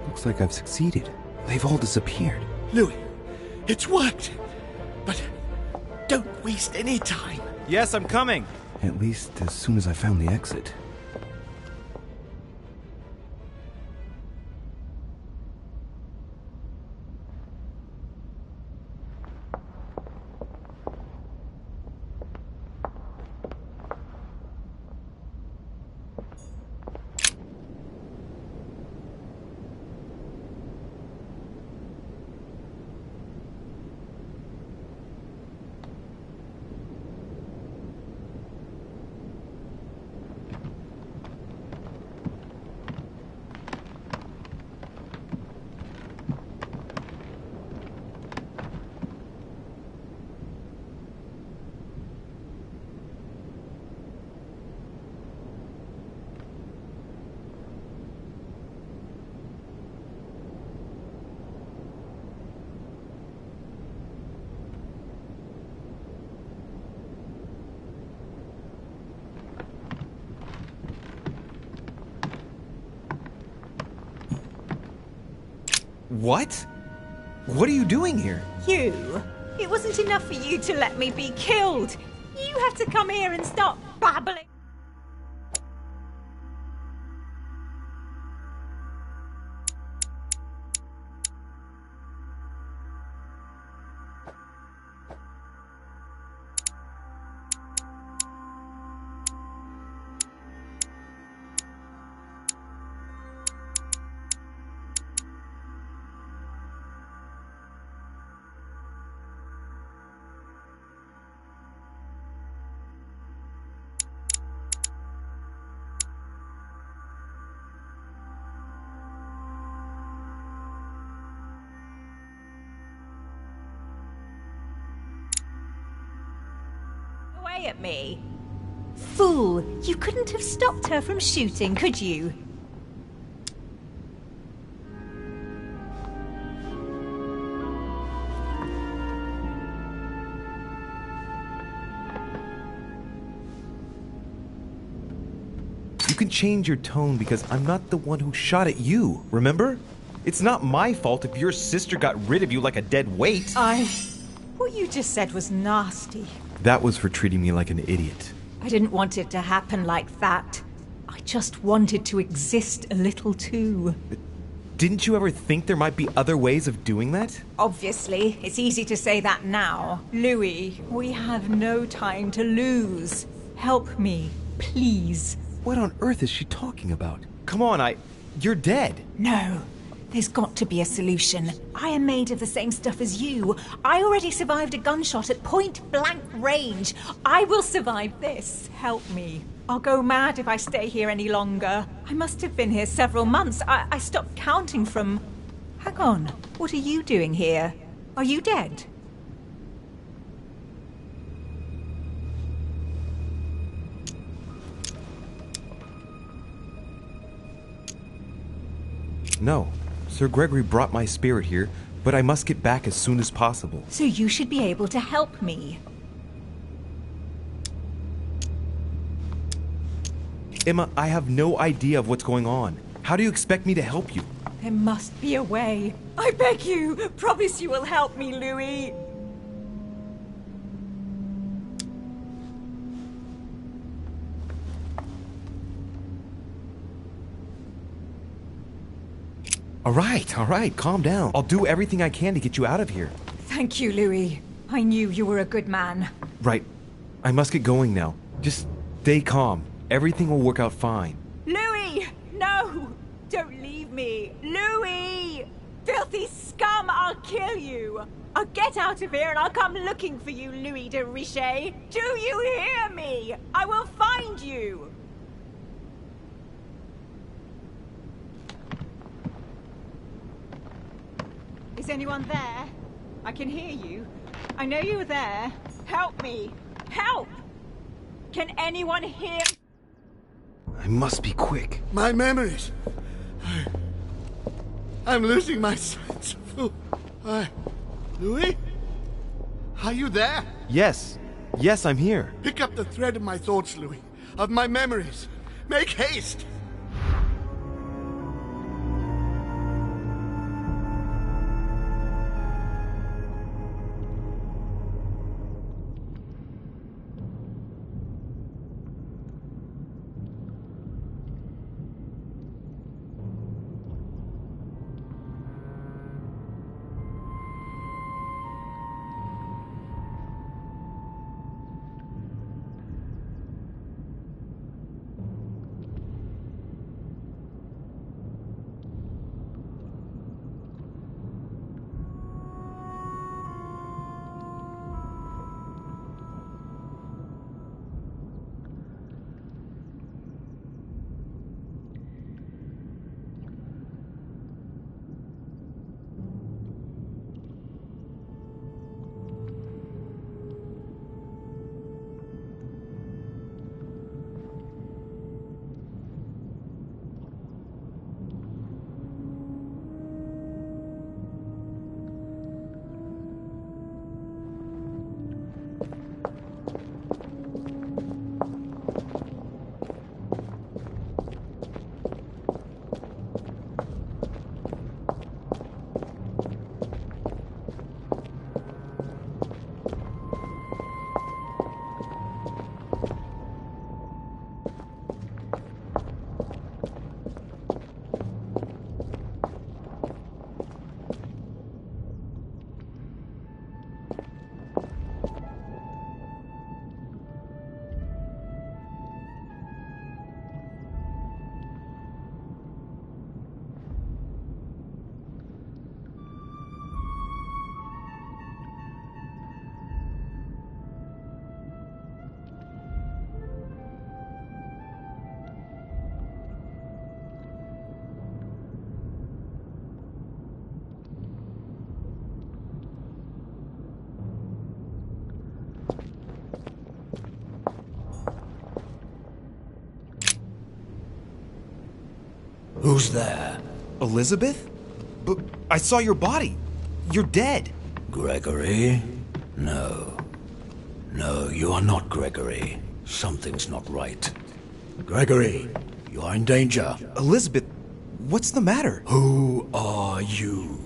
Looks like I've succeeded. They've all disappeared. Louis, it's worked. But don't waste any time. Yes, I'm coming. At least as soon as I found the exit. What? What are you doing here? You? It wasn't enough for you to let me be killed. You have to come here and stop babbling. At me. Fool, you couldn't have stopped her from shooting, could you? You can change your tone because I'm not the one who shot at you, remember? It's not my fault if your sister got rid of you like a dead weight. What you just said was nasty. That was for treating me like an idiot. I didn't want it to happen like that. I just wanted to exist a little too. Didn't you ever think there might be other ways of doing that? Obviously, it's easy to say that now. Louis, we have no time to lose. Help me, please. What on earth is she talking about? Come on, you're dead. No. There's got to be a solution. I am made of the same stuff as you. I already survived a gunshot at point-blank range. I will survive this. Help me. I'll go mad if I stay here any longer. I must have been here several months. I stopped counting from... Hang on. What are you doing here? Are you dead? No. Sir Gregory brought my spirit here, but I must get back as soon as possible. So you should be able to help me. Emma, I have no idea of what's going on. How do you expect me to help you? There must be a way. I beg you, promise you will help me, Louis. All right, calm down. I'll do everything I can to get you out of here. Thank you, Louis. I knew you were a good man. Right. I must get going now. Just stay calm. Everything will work out fine. Louis! No! Don't leave me! Louis! Filthy scum, I'll kill you! I'll get out of here and I'll come looking for you, Louis de Richet! Do you hear me? I will find you! Is anyone there? I can hear you. I know you're there. Help me! Help! Can anyone hear? I must be quick. My memories. I'm losing my sense of who. Louis? Are you there? Yes, I'm here. Pick up the thread of my thoughts, Louis. Of my memories. Make haste! Who's there? Elizabeth? But I saw your body. You're dead. Gregory? No. No, you are not Gregory. Something's not right. Gregory, you are in danger. Elizabeth, what's the matter? Who are you?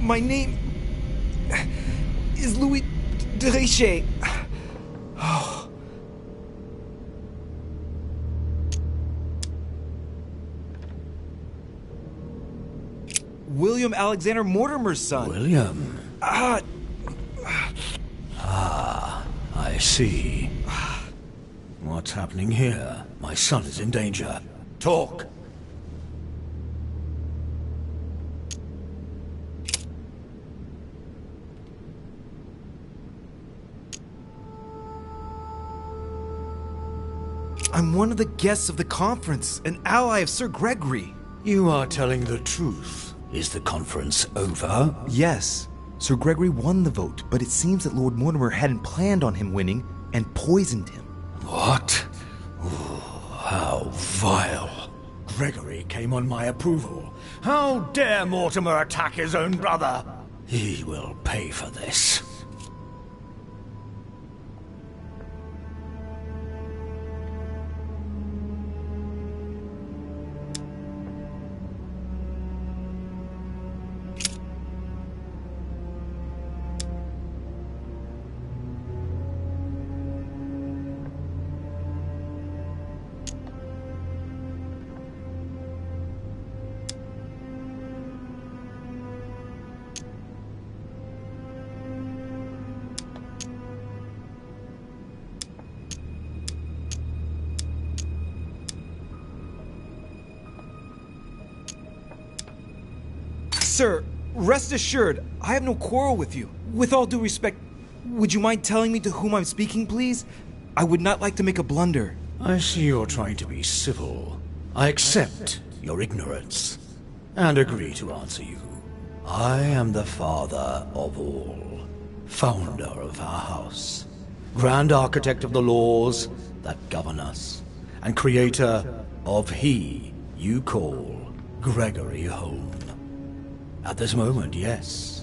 My name is Louis de Richet. Oh. William Alexander Mortimer's son. William? Ah, I see. What's happening here? My son is in danger. Talk! I'm one of the guests of the conference, an ally of Sir Gregory. You are telling the truth. Is the conference over? Yes. Sir Gregory won the vote, but it seems that Lord Mortimer hadn't planned on him winning and poisoned him. What? Oh, how vile. Gregory came on my approval. How dare Mortimer attack his own brother? He will pay for this. Sir, rest assured, I have no quarrel with you. With all due respect, would you mind telling me to whom I'm speaking, please? I would not like to make a blunder. I see you're trying to be civil. I accept your ignorance and agree to answer you. I am the father of all, founder of our house, grand architect of the laws that govern us, and creator of he you call Gregory Holm. At this moment, yes.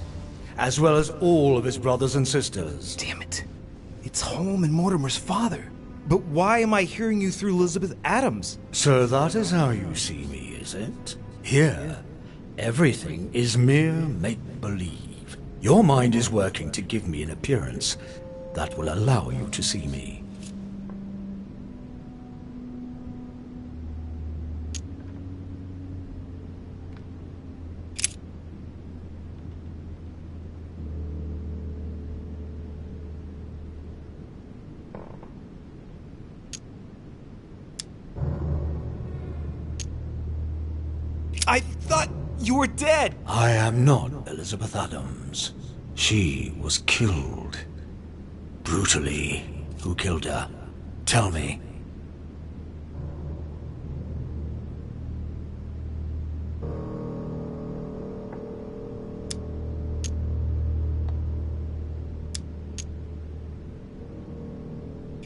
As well as all of his brothers and sisters. Damn it. It's Holm and Mortimer's father. But why am I hearing you through Elizabeth Adams? So that is how you see me, is it? Here, Everything is mere make-believe. Your mind is working to give me an appearance that will allow you to see me. I thought you were dead! I am not Elizabeth Adams. She was killed. Brutally. Who killed her? Tell me.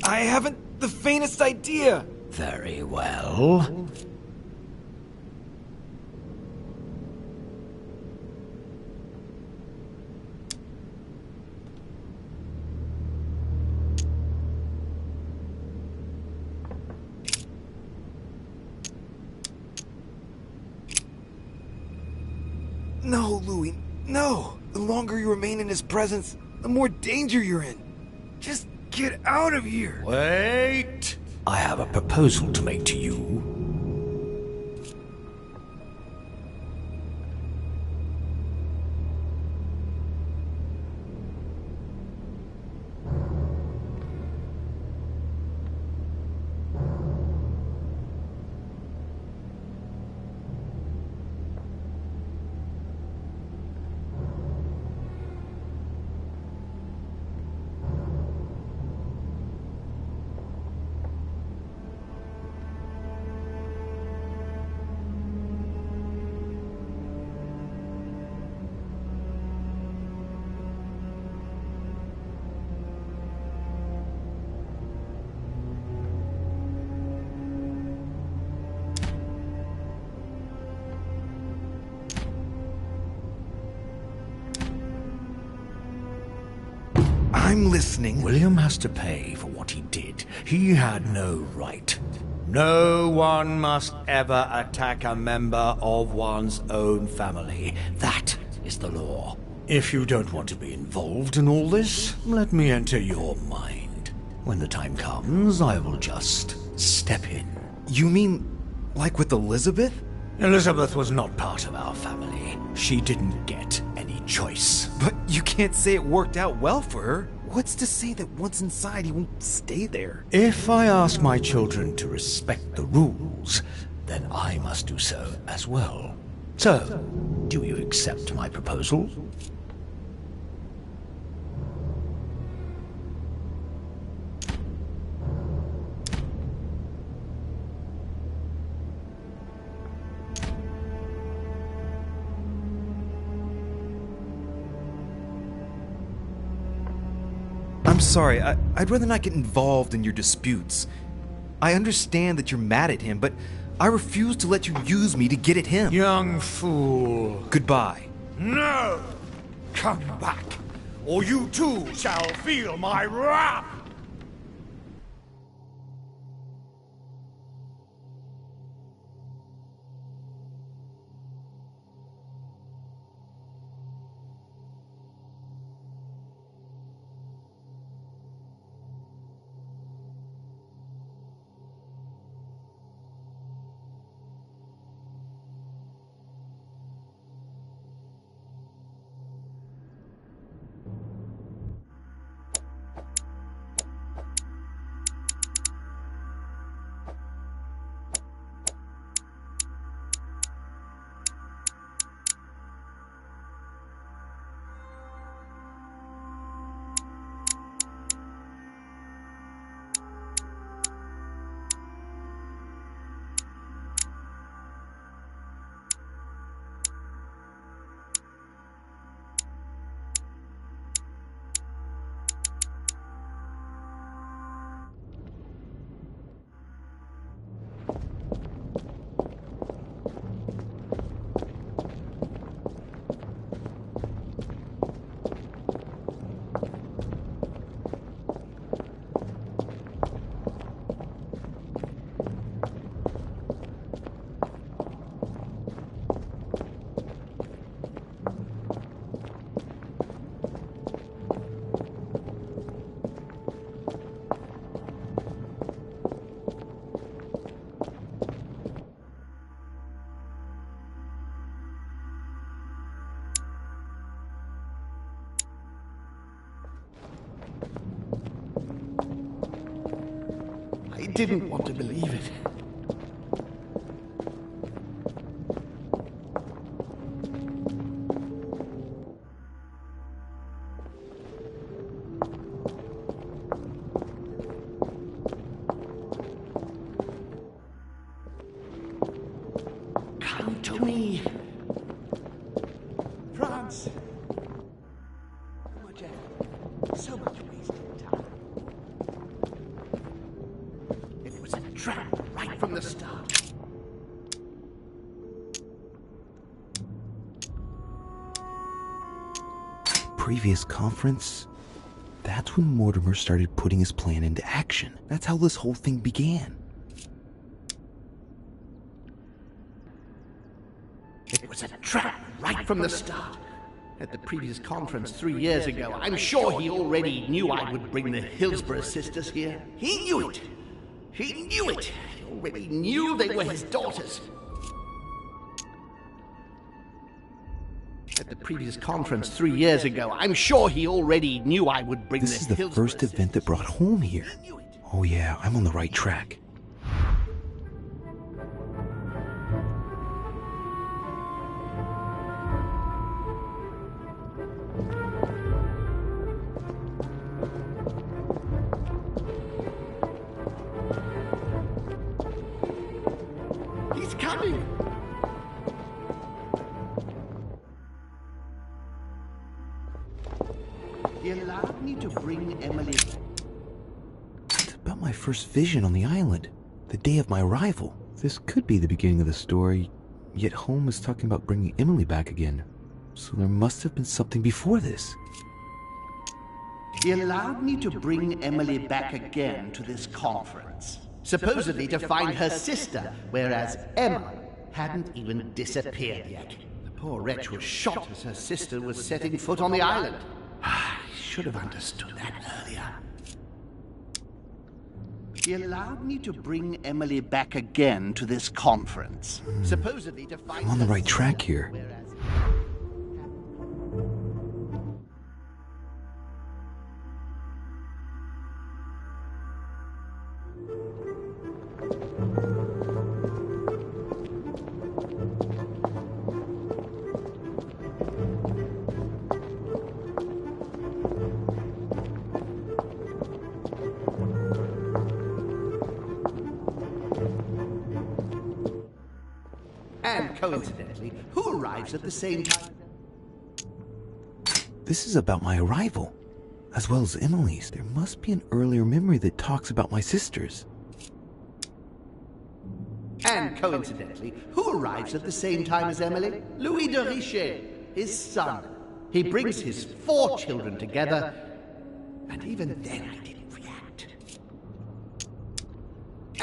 I haven't the faintest idea. Very well. No, Louis, no. The longer you remain in his presence, the more danger you're in. Just get out of here. Wait! I have a proposal to make to you. I'm listening. William has to pay for what he did. He had no right. No one must ever attack a member of one's own family. That is the law. If you don't want to be involved in all this, let me enter your mind. When the time comes, I will just step in. You mean, like with Elizabeth? Elizabeth was not part of our family. She didn't get any choice. But you can't say it worked out well for her. What's to say that once inside he won't stay there? If I ask my children to respect the rules, then I must do so as well. So, do you accept my proposal? I'm sorry, I'd rather not get involved in your disputes. I understand that you're mad at him, but I refuse to let you use me to get at him. Young fool. Goodbye. No! Come back, or you too shall feel my wrath! didn't want to believe it. Come to me. France. So much wasted time. It was a trap right from the start. Previous conference? That's when Mortimer started putting his plan into action. That's how this whole thing began. It was a trap right from the start. At the previous conference 3 years ago, I'm sure he already knew I would bring the Hillsborough sisters here. He knew it. He knew it. He already knew they were his daughters. At the previous conference 3 years ago, I'm sure he already knew I would bring This is the first event that brought home here. Oh yeah, I'm on the right track. He's coming! He allowed me to bring Emily. It's about my first vision on the island, the day of my arrival. This could be the beginning of the story, yet Holmes is talking about bringing Emily back again. So there must have been something before this. He allowed me to bring Emily back again to this conference, supposedly to find her sister, whereas Emma hadn't even disappeared yet. The poor wretch was shot as her sister was setting foot on the island. I should have understood that earlier. He allowed me to bring Emily back again to this conference, supposedly to find I'm on the her right track here. And coincidentally, who arrives at the same time? This is about my arrival, as well as Emily's. There must be an earlier memory that talks about my sisters. And coincidentally, who arrives at the same time as Emily? Louis de Richet, his son. He brings his 4 children together, and even then I didn't react.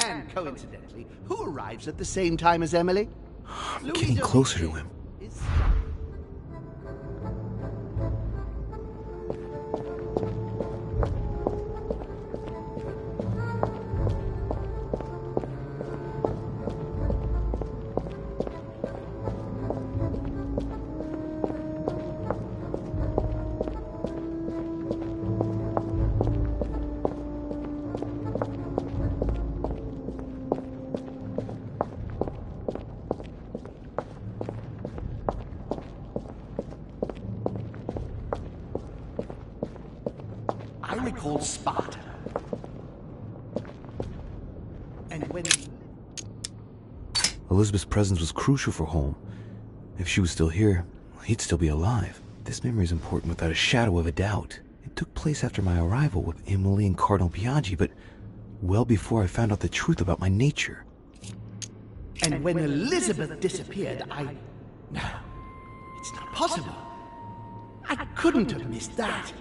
And coincidentally, who arrives at the same time as Emily? I'm getting closer to him. I recall Sparta. And when... Elizabeth's presence was crucial for Holmes. If she was still here, he'd still be alive. This memory is important without a shadow of a doubt. It took place after my arrival with Emily and Cardinal Biaggi, but well before I found out the truth about my nature. And when Elizabeth disappeared, No, it's not possible. I couldn't have missed that.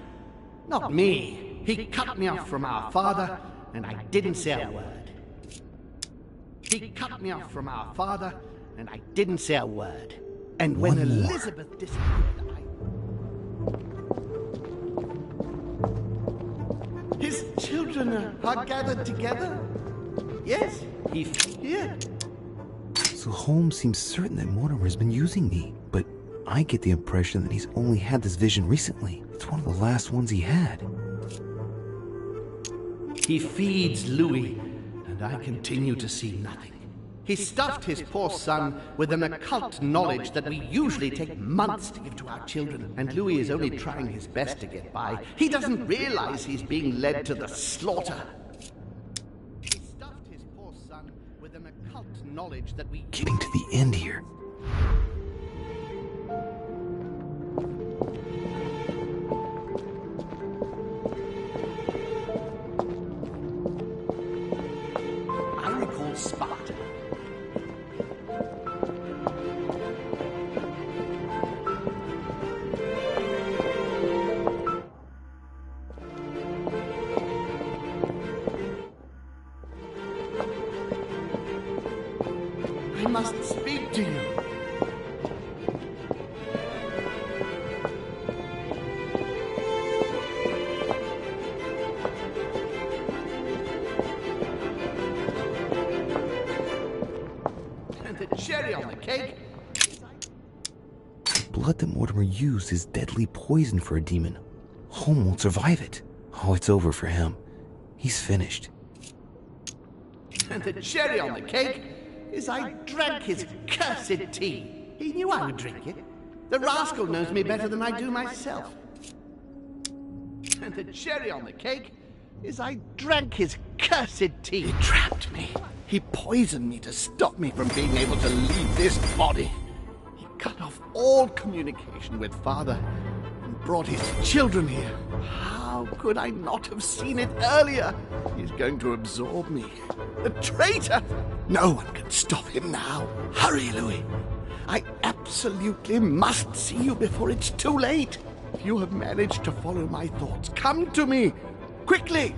Not me. He cut me off from our father, and I didn't say a word. He cut me off from our father, and I didn't say a word. And when Elizabeth disappeared, His children are gathered together? Yes, he's here. So Holmes seems certain that Mortimer has been using me, but I get the impression that he's only had this vision recently. It's one of the last ones he had. He feeds Louis, and I continue to see nothing. He stuffed his poor son with an occult knowledge that we usually take months to give to our children, and Louis is only trying his best to get by. He doesn't realize he's being led to the slaughter. He stuffed his poor son with an occult knowledge that we... Getting to the end here. I recall Sparta. I must speak to you. And the cherry on the cake. The blood that Mortimer used is deadly poison for a demon. Holm won't survive it. Oh, it's over for him. He's finished. And the cherry on the cake is I drank his cursed tea. He knew I would drink it. The rascal knows me better than I do myself. And the cherry on the cake is I drank his cursed tea. He trapped me. He poisoned me to stop me from being able to leave this body. He cut off all communication with Father and brought his children here. How could I not have seen it earlier? He's going to absorb me. The traitor! No one can stop him now. Hurry, Louis. I absolutely must see you before it's too late. If you have managed to follow my thoughts, come to me. Quickly!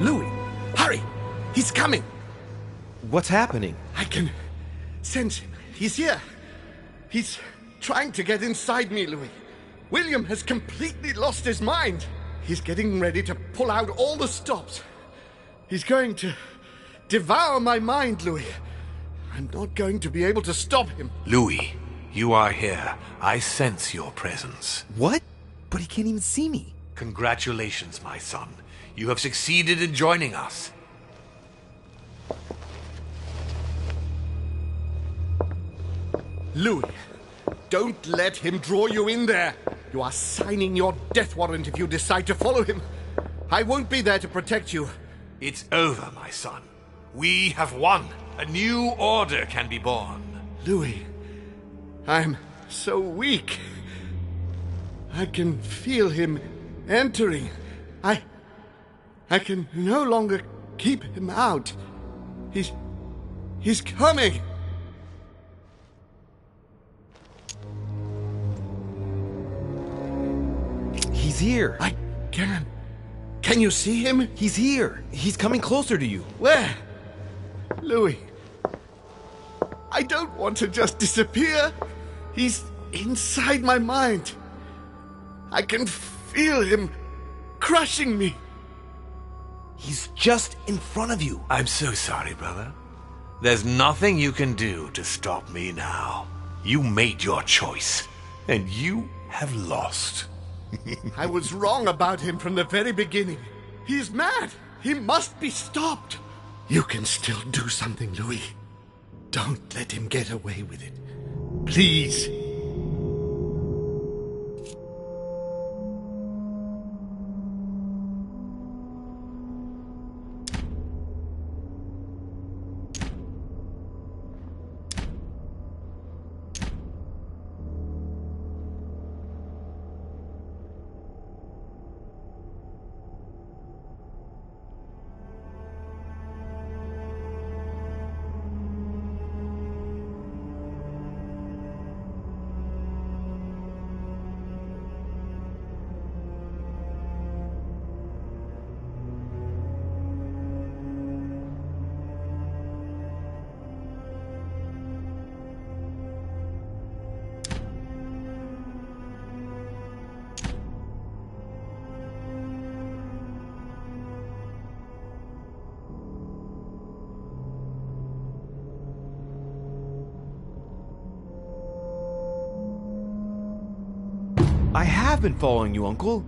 Louis, hurry! He's coming! What's happening? I can sense him. He's here. He's trying to get inside me, Louis. William has completely lost his mind. He's getting ready to pull out all the stops. He's going to devour my mind, Louis. I'm not going to be able to stop him. Louis, you are here. I sense your presence. What? But he can't even see me. Congratulations, my son. You have succeeded in joining us. Louis, don't let him draw you in there. You are signing your death warrant if you decide to follow him. I won't be there to protect you. It's over, my son. We have won. A new order can be born. Louis, I'm so weak. I can feel him entering. I can no longer keep him out. He's coming. He's here. I can. Can you see him? He's here. He's coming closer to you. Where? Louis. I don't want to just disappear. He's inside my mind. I can feel him crushing me. He's just in front of you. I'm so sorry, brother. There's nothing you can do to stop me now. You made your choice, and you have lost. I was wrong about him from the very beginning. He's mad. He must be stopped. You can still do something, Louis. Don't let him get away with it. Please. I have been following you, Uncle,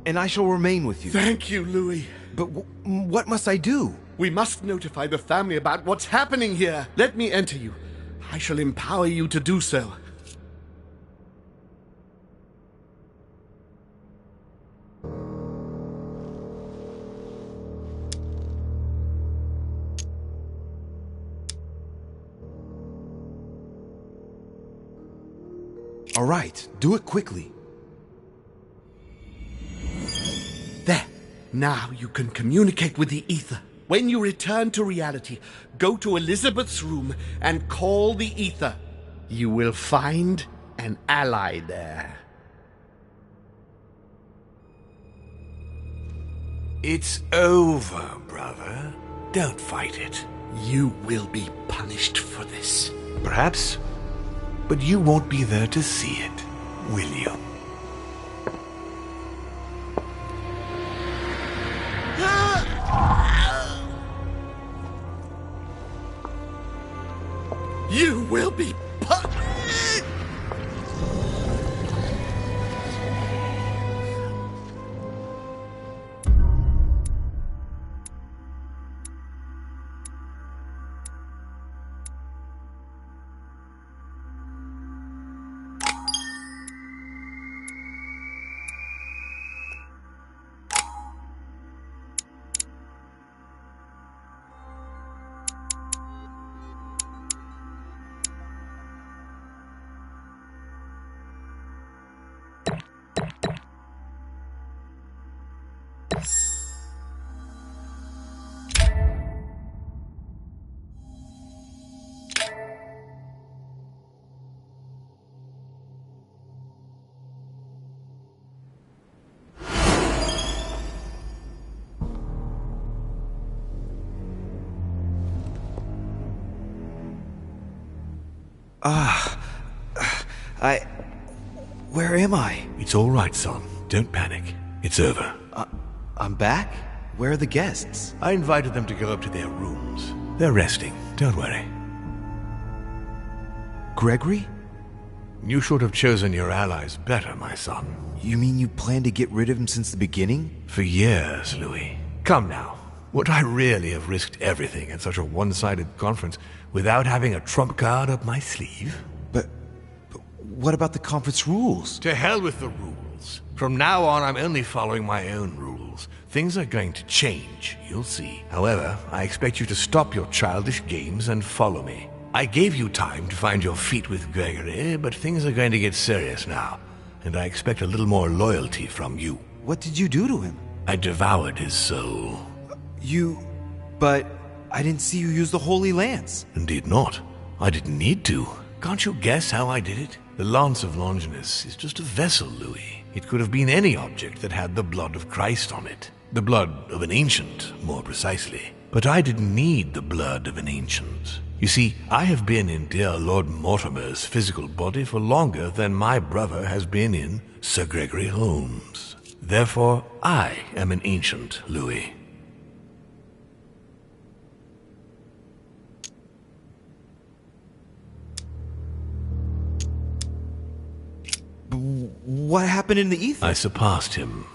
and I shall remain with you. Thank you, Louis. But what must I do? We must notify the family about what's happening here. Let me enter you. I shall empower you to do so. All right, do it quickly. There. Now you can communicate with the ether. When you return to reality, go to Elizabeth's room and call the ether. You will find an ally there. It's over, brother. Don't fight it. You will be punished for this. Perhaps, but you won't be there to see it, will you? You will be punished! Where am I? It's all right, son. Don't panic. It's over. I'm back? Where are the guests? I invited them to go up to their rooms. They're resting. Don't worry. Gregory? You should have chosen your allies better, my son. You mean you planned to get rid of him since the beginning? For years, Louis. Come now. Would I really have risked everything at such a one-sided conference without having a trump card up my sleeve? But what about the conference rules? To hell with the rules. From now on, I'm only following my own rules. Things are going to change, you'll see. However, I expect you to stop your childish games and follow me. I gave you time to find your feet with Gregory, but things are going to get serious now, and I expect a little more loyalty from you. What did you do to him? I devoured his soul. But I didn't see you use the Holy Lance. Indeed not. I didn't need to. Can't you guess how I did it? The Lance of Longinus is just a vessel, Louis. It could have been any object that had the blood of Christ on it. The blood of an ancient, more precisely. But I didn't need the blood of an ancient. You see, I have been in dear Lord Mortimer's physical body for longer than my brother has been in Sir Gregory Holmes. Therefore, I am an ancient, Louis. What happened in the ether? I surpassed him.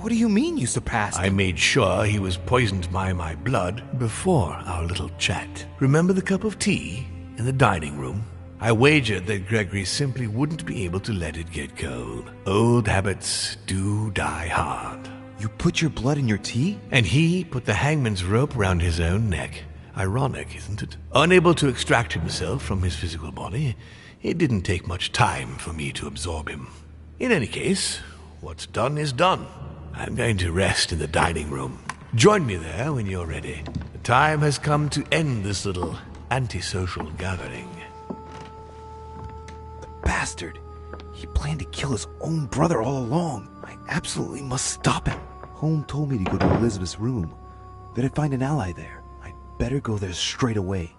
What do you mean you surpassed him? I made sure he was poisoned by my blood before our little chat. Remember the cup of tea in the dining room? I wagered that Gregory simply wouldn't be able to let it get cold. Old habits do die hard. You put your blood in your tea? And he put the hangman's rope round his own neck. Ironic, isn't it? Unable to extract himself from his physical body, it didn't take much time for me to absorb him. In any case, what's done is done. I'm going to rest in the dining room. Join me there when you're ready. The time has come to end this little antisocial gathering. The bastard! He planned to kill his own brother all along. I absolutely must stop him. Holm told me to go to Elizabeth's room, that I'd find an ally there. I'd better go there straight away.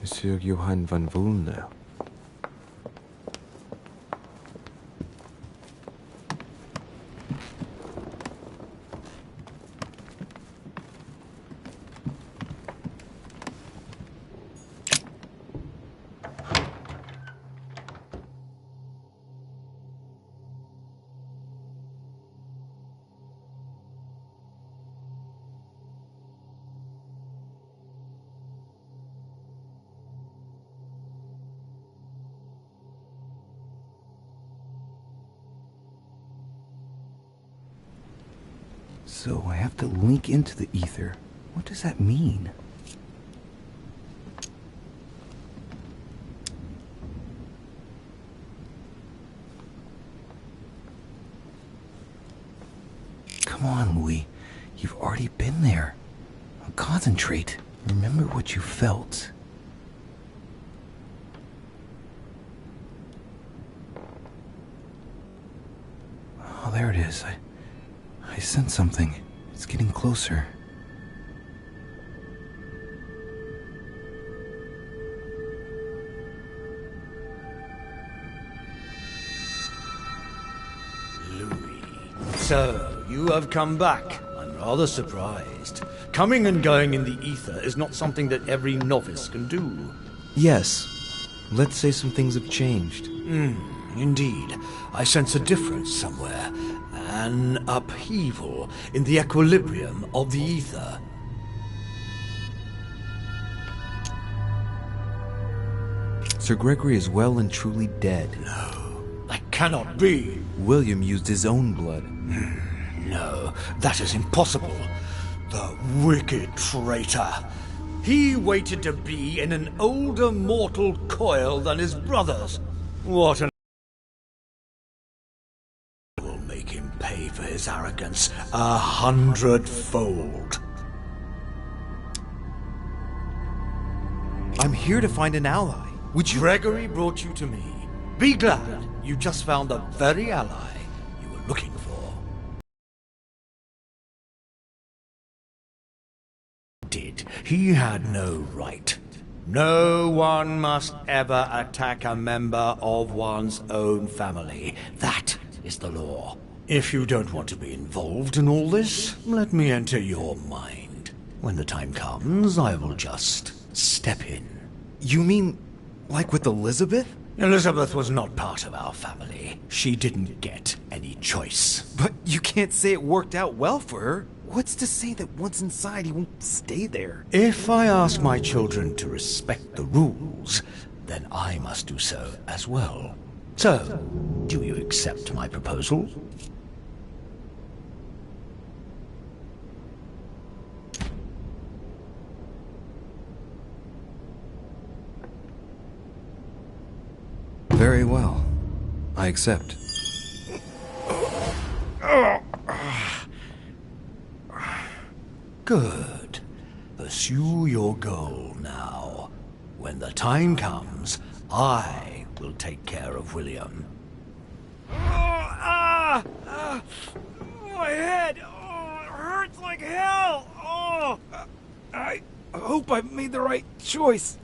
Monsieur Johann van Vulner. So I have to link into the ether. What does that mean? Come on, Louis. You've already been there. Concentrate. Remember what you felt. Oh, there it is. I sense something. It's getting closer. Louis. So, you have come back. I'm rather surprised. Coming and going in the ether is not something that every novice can do. Yes. Let's say some things have changed. Indeed. I sense a difference somewhere. An upheaval in the equilibrium of the ether. Sir Gregory is well and truly dead. No, that cannot be. William used his own blood. No, that is impossible. The wicked traitor. He waited to be in an older mortal coil than his brothers. What an... will make him pay for his arrogance 100-fold. I'm here to find an ally. Would you... Gregory brought you to me. Be glad you just found the very ally you were looking for. He had no right. No one must ever attack a member of one's own family. That is the law. If you don't want to be involved in all this, let me enter your mind. When the time comes, I will just step in. You mean, like with Elizabeth? Elizabeth was not part of our family. She didn't get any choice. But you can't say it worked out well for her. What's to say that once inside he won't stay there? If I ask my children to respect the rules, then I must do so as well. So, do you accept my proposal? Very well. I accept. Good. Pursue your goal now. When the time comes, I will take care of William. My head! Oh, it hurts like hell! Oh! I hope I've made the right choice.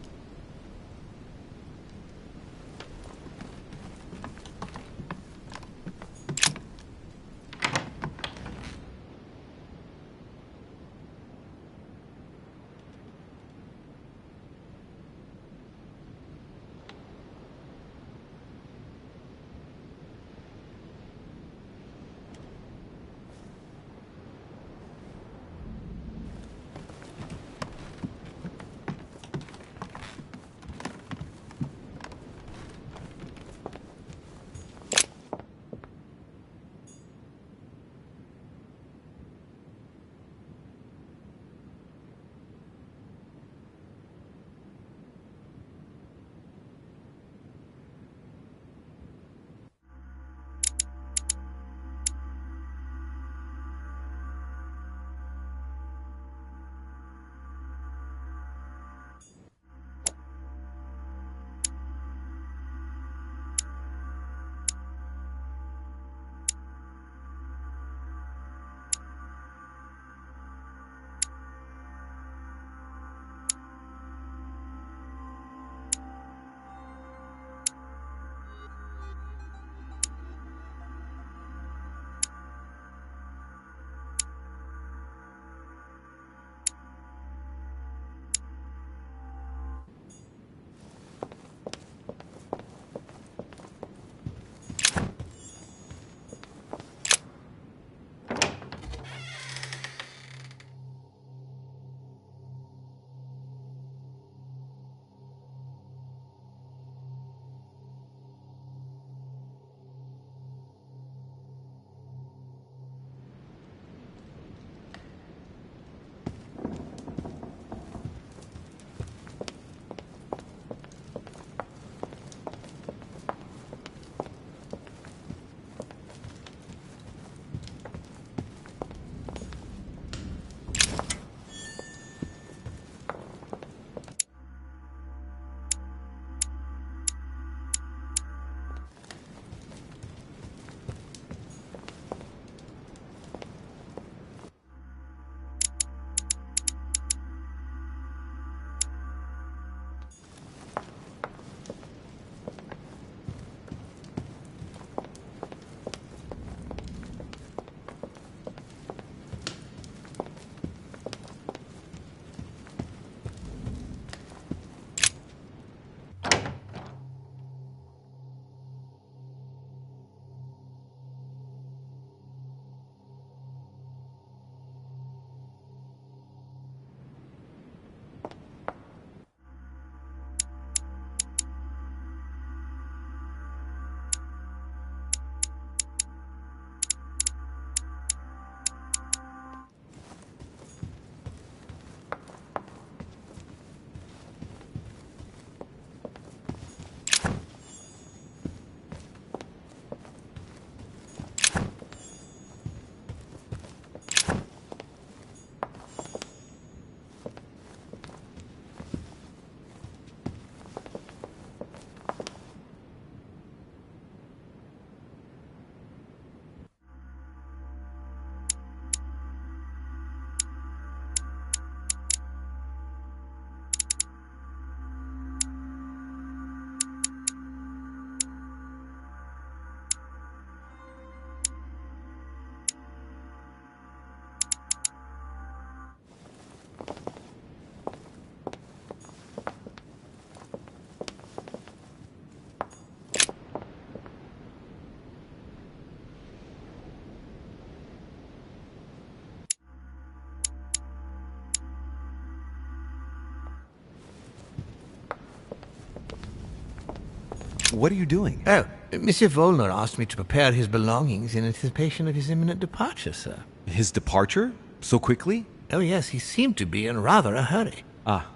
What are you doing? Oh, Monsieur Volner asked me to prepare his belongings in anticipation of his imminent departure, sir. His departure? So quickly? Oh, yes, he seemed to be in rather a hurry. Ah,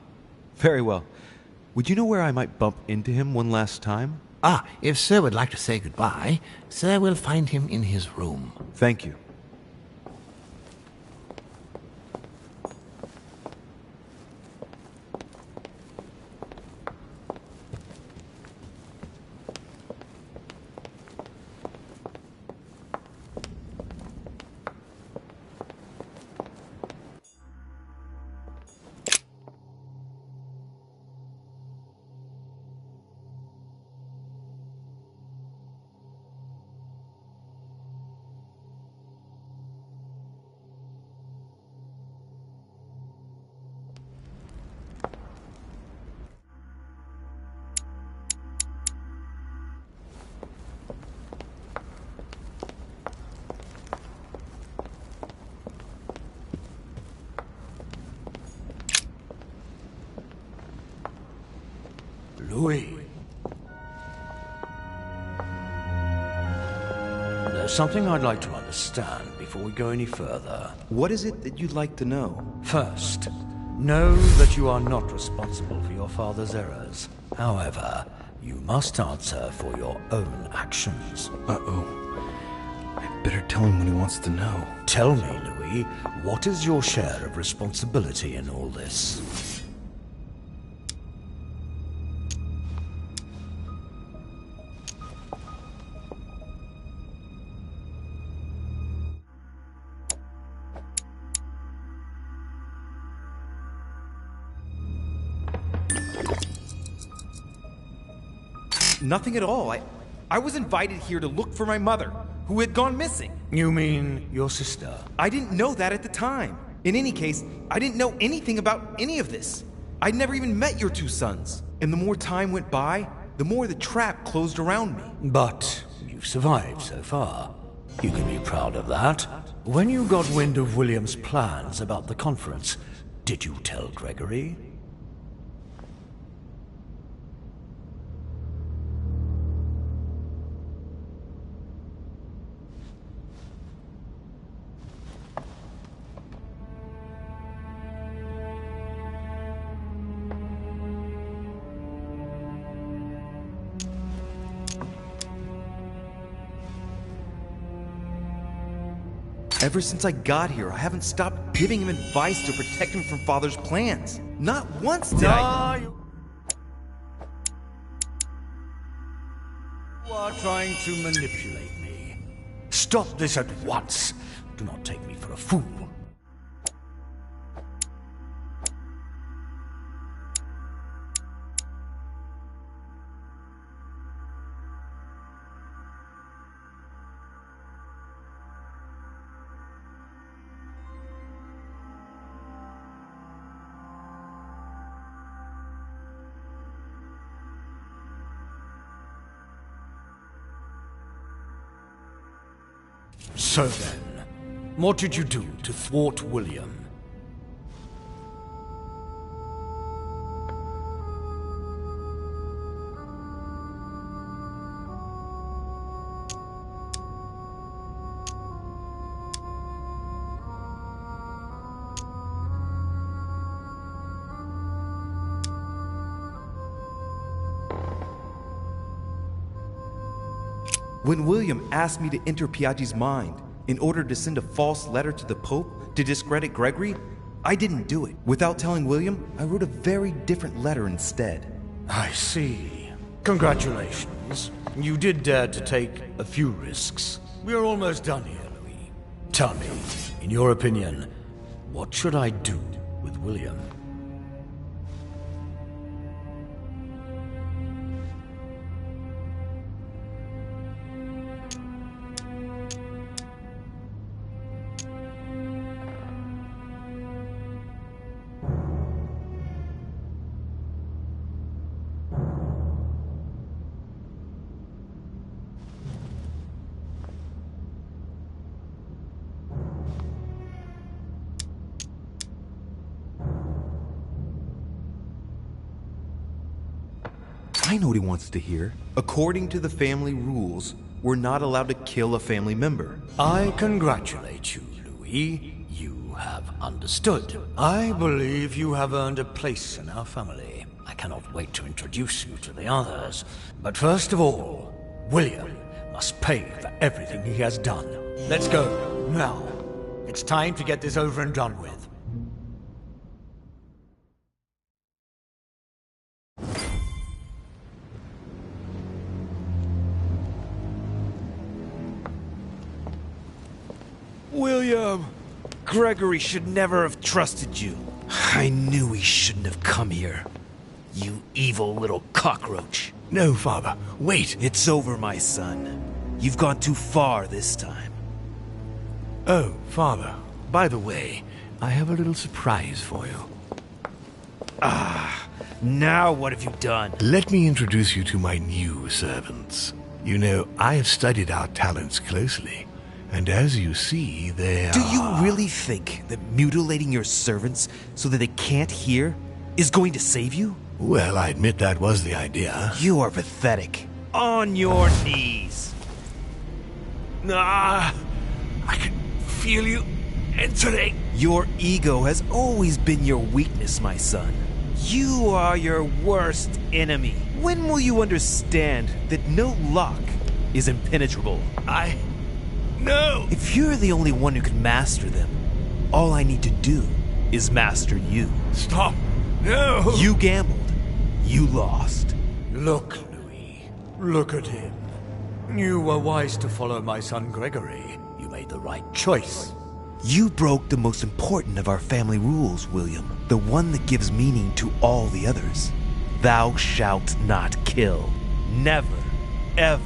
very well. Would you know where I might bump into him one last time? Ah, if Sir would like to say goodbye, Sir will find him in his room. Thank you. Louis. There's something I'd like to understand before we go any further. What is it that you'd like to know? First, know that you are not responsible for your father's errors. However, you must answer for your own actions. Uh-oh. I better tell him what he wants to know. Tell me, Louis, what is your share of responsibility in all this? Nothing at all. I was invited here to look for my mother, who had gone missing. You mean your sister? I didn't know that at the time. In any case, I didn't know anything about any of this. I'd never even met your two sons. And the more time went by, the more the trap closed around me. But you've survived so far. You can be proud of that. When you got wind of William's plans about the conference, did you tell Gregory? Ever since I got here, I haven't stopped giving him advice to protect him from Father's plans. Not once did I... You are trying to manipulate me. Stop this at once. Do not take me for a fool. So then, what did you do to thwart William? When William asked me to enter Piaggi's mind in order to send a false letter to the Pope to discredit Gregory, I didn't do it. Without telling William, I wrote a very different letter instead. I see. Congratulations. You did dare to take a few risks. We're almost done here, Louis. Tell me, in your opinion, what should I do with William? I know what he wants to hear. According to the family rules, we're not allowed to kill a family member. I congratulate you, Louis. You have understood. I believe you have earned a place in our family. I cannot wait to introduce you to the others. But first of all, William must pay for everything he has done. Let's go, now. It's time to get this over and done with. William! Gregory should never have trusted you. I knew he shouldn't have come here. You evil little cockroach. No, Father. Wait. It's over, my son. You've gone too far this time. Oh, Father. By the way, I have a little surprise for you. Now what have you done? Let me introduce you to my new servants. You know, I have studied our talents closely. And as you see, they are... Do you really think that mutilating your servants so that they can't hear is going to save you? Well, I admit that was the idea. You are pathetic. On your knees. I can feel you entering. Your ego has always been your weakness, my son. You are your worst enemy. When will you understand that no lock is impenetrable? No! If you're the only one who can master them, all I need to do is master you. Stop! No! You gambled. You lost. Look, Louis. Look at him. You were wise to follow my son Gregory. You made the right choice. You broke the most important of our family rules, William. The one that gives meaning to all the others. Thou shalt not kill. Never, ever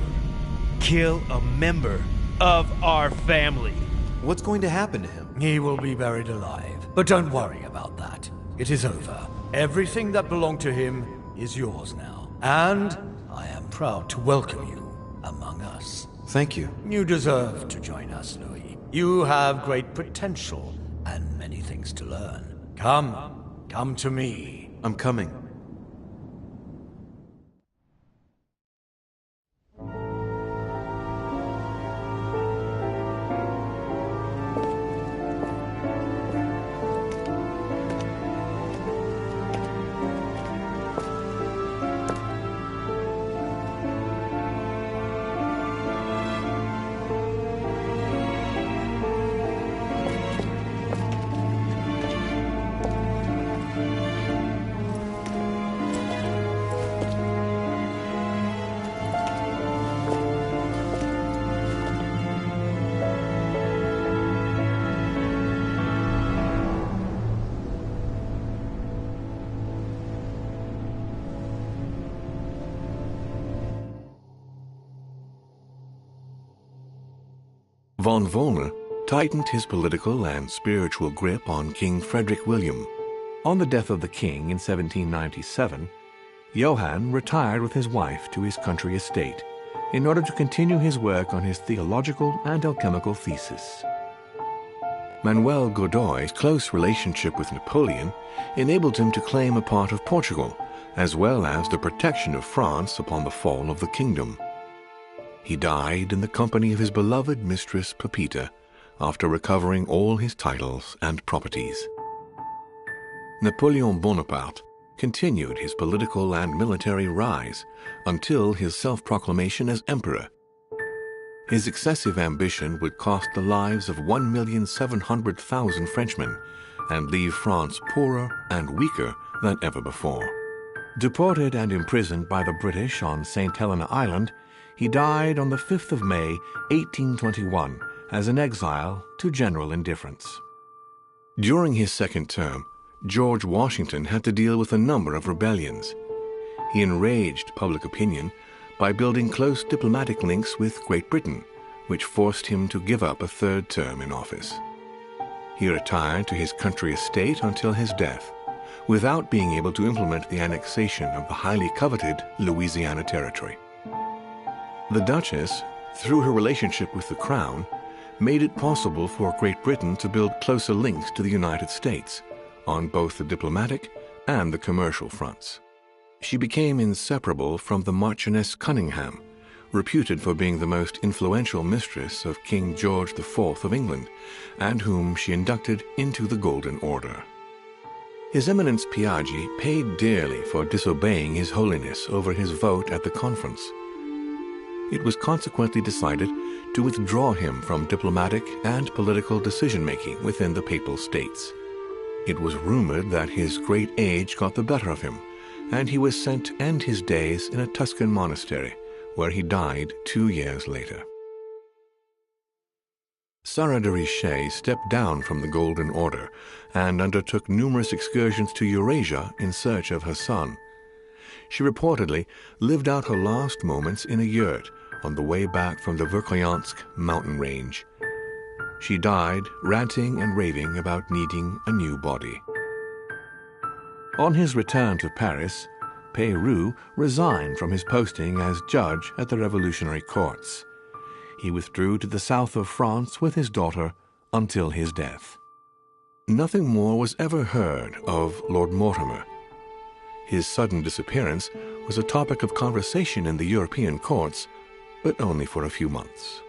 kill a member of our family. What's going to happen to him? He will be buried alive. But don't worry about that. It is over. Everything that belonged to him is yours now. And I am proud to welcome you among us. Thank you. You deserve to join us, Louis. You have great potential and many things to learn. Come to me. I'm coming. Von Wollner tightened his political and spiritual grip on King Frederick William. On the death of the king in 1797, Johann retired with his wife to his country estate in order to continue his work on his theological and alchemical thesis. Manuel Godoy's close relationship with Napoleon enabled him to claim a part of Portugal, as well as the protection of France upon the fall of the kingdom. He died in the company of his beloved mistress Pepita after recovering all his titles and properties. Napoleon Bonaparte continued his political and military rise until his self-proclamation as emperor. His excessive ambition would cost the lives of 1,700,000 Frenchmen and leave France poorer and weaker than ever before. Deported and imprisoned by the British on St. Helena Island, he died on the 5th of May, 1821, as an exile to general indifference. During his second term, George Washington had to deal with a number of rebellions. He enraged public opinion by building close diplomatic links with Great Britain, which forced him to give up a third term in office. He retired to his country estate until his death, without being able to implement the annexation of the highly coveted Louisiana Territory. The Duchess, through her relationship with the Crown, made it possible for Great Britain to build closer links to the United States on both the diplomatic and the commercial fronts. She became inseparable from the Marchioness Cunningham, reputed for being the most influential mistress of King George IV of England, and whom she inducted into the Golden Order. His Eminence Piaggi paid dearly for disobeying His Holiness over his vote at the conference. It was consequently decided to withdraw him from diplomatic and political decision-making within the Papal States. It was rumored that his great age got the better of him, and he was sent to end his days in a Tuscan monastery, where he died 2 years later. Sara de Richet stepped down from the Golden Order and undertook numerous excursions to Eurasia in search of her son. She reportedly lived out her last moments in a yurt on the way back from the Verkhoyansk mountain range. She died ranting and raving about needing a new body. On his return to Paris, Peyroux resigned from his posting as judge at the revolutionary courts. He withdrew to the south of France with his daughter until his death. Nothing more was ever heard of Lord Mortimer. His sudden disappearance was a topic of conversation in the European courts, but only for a few months.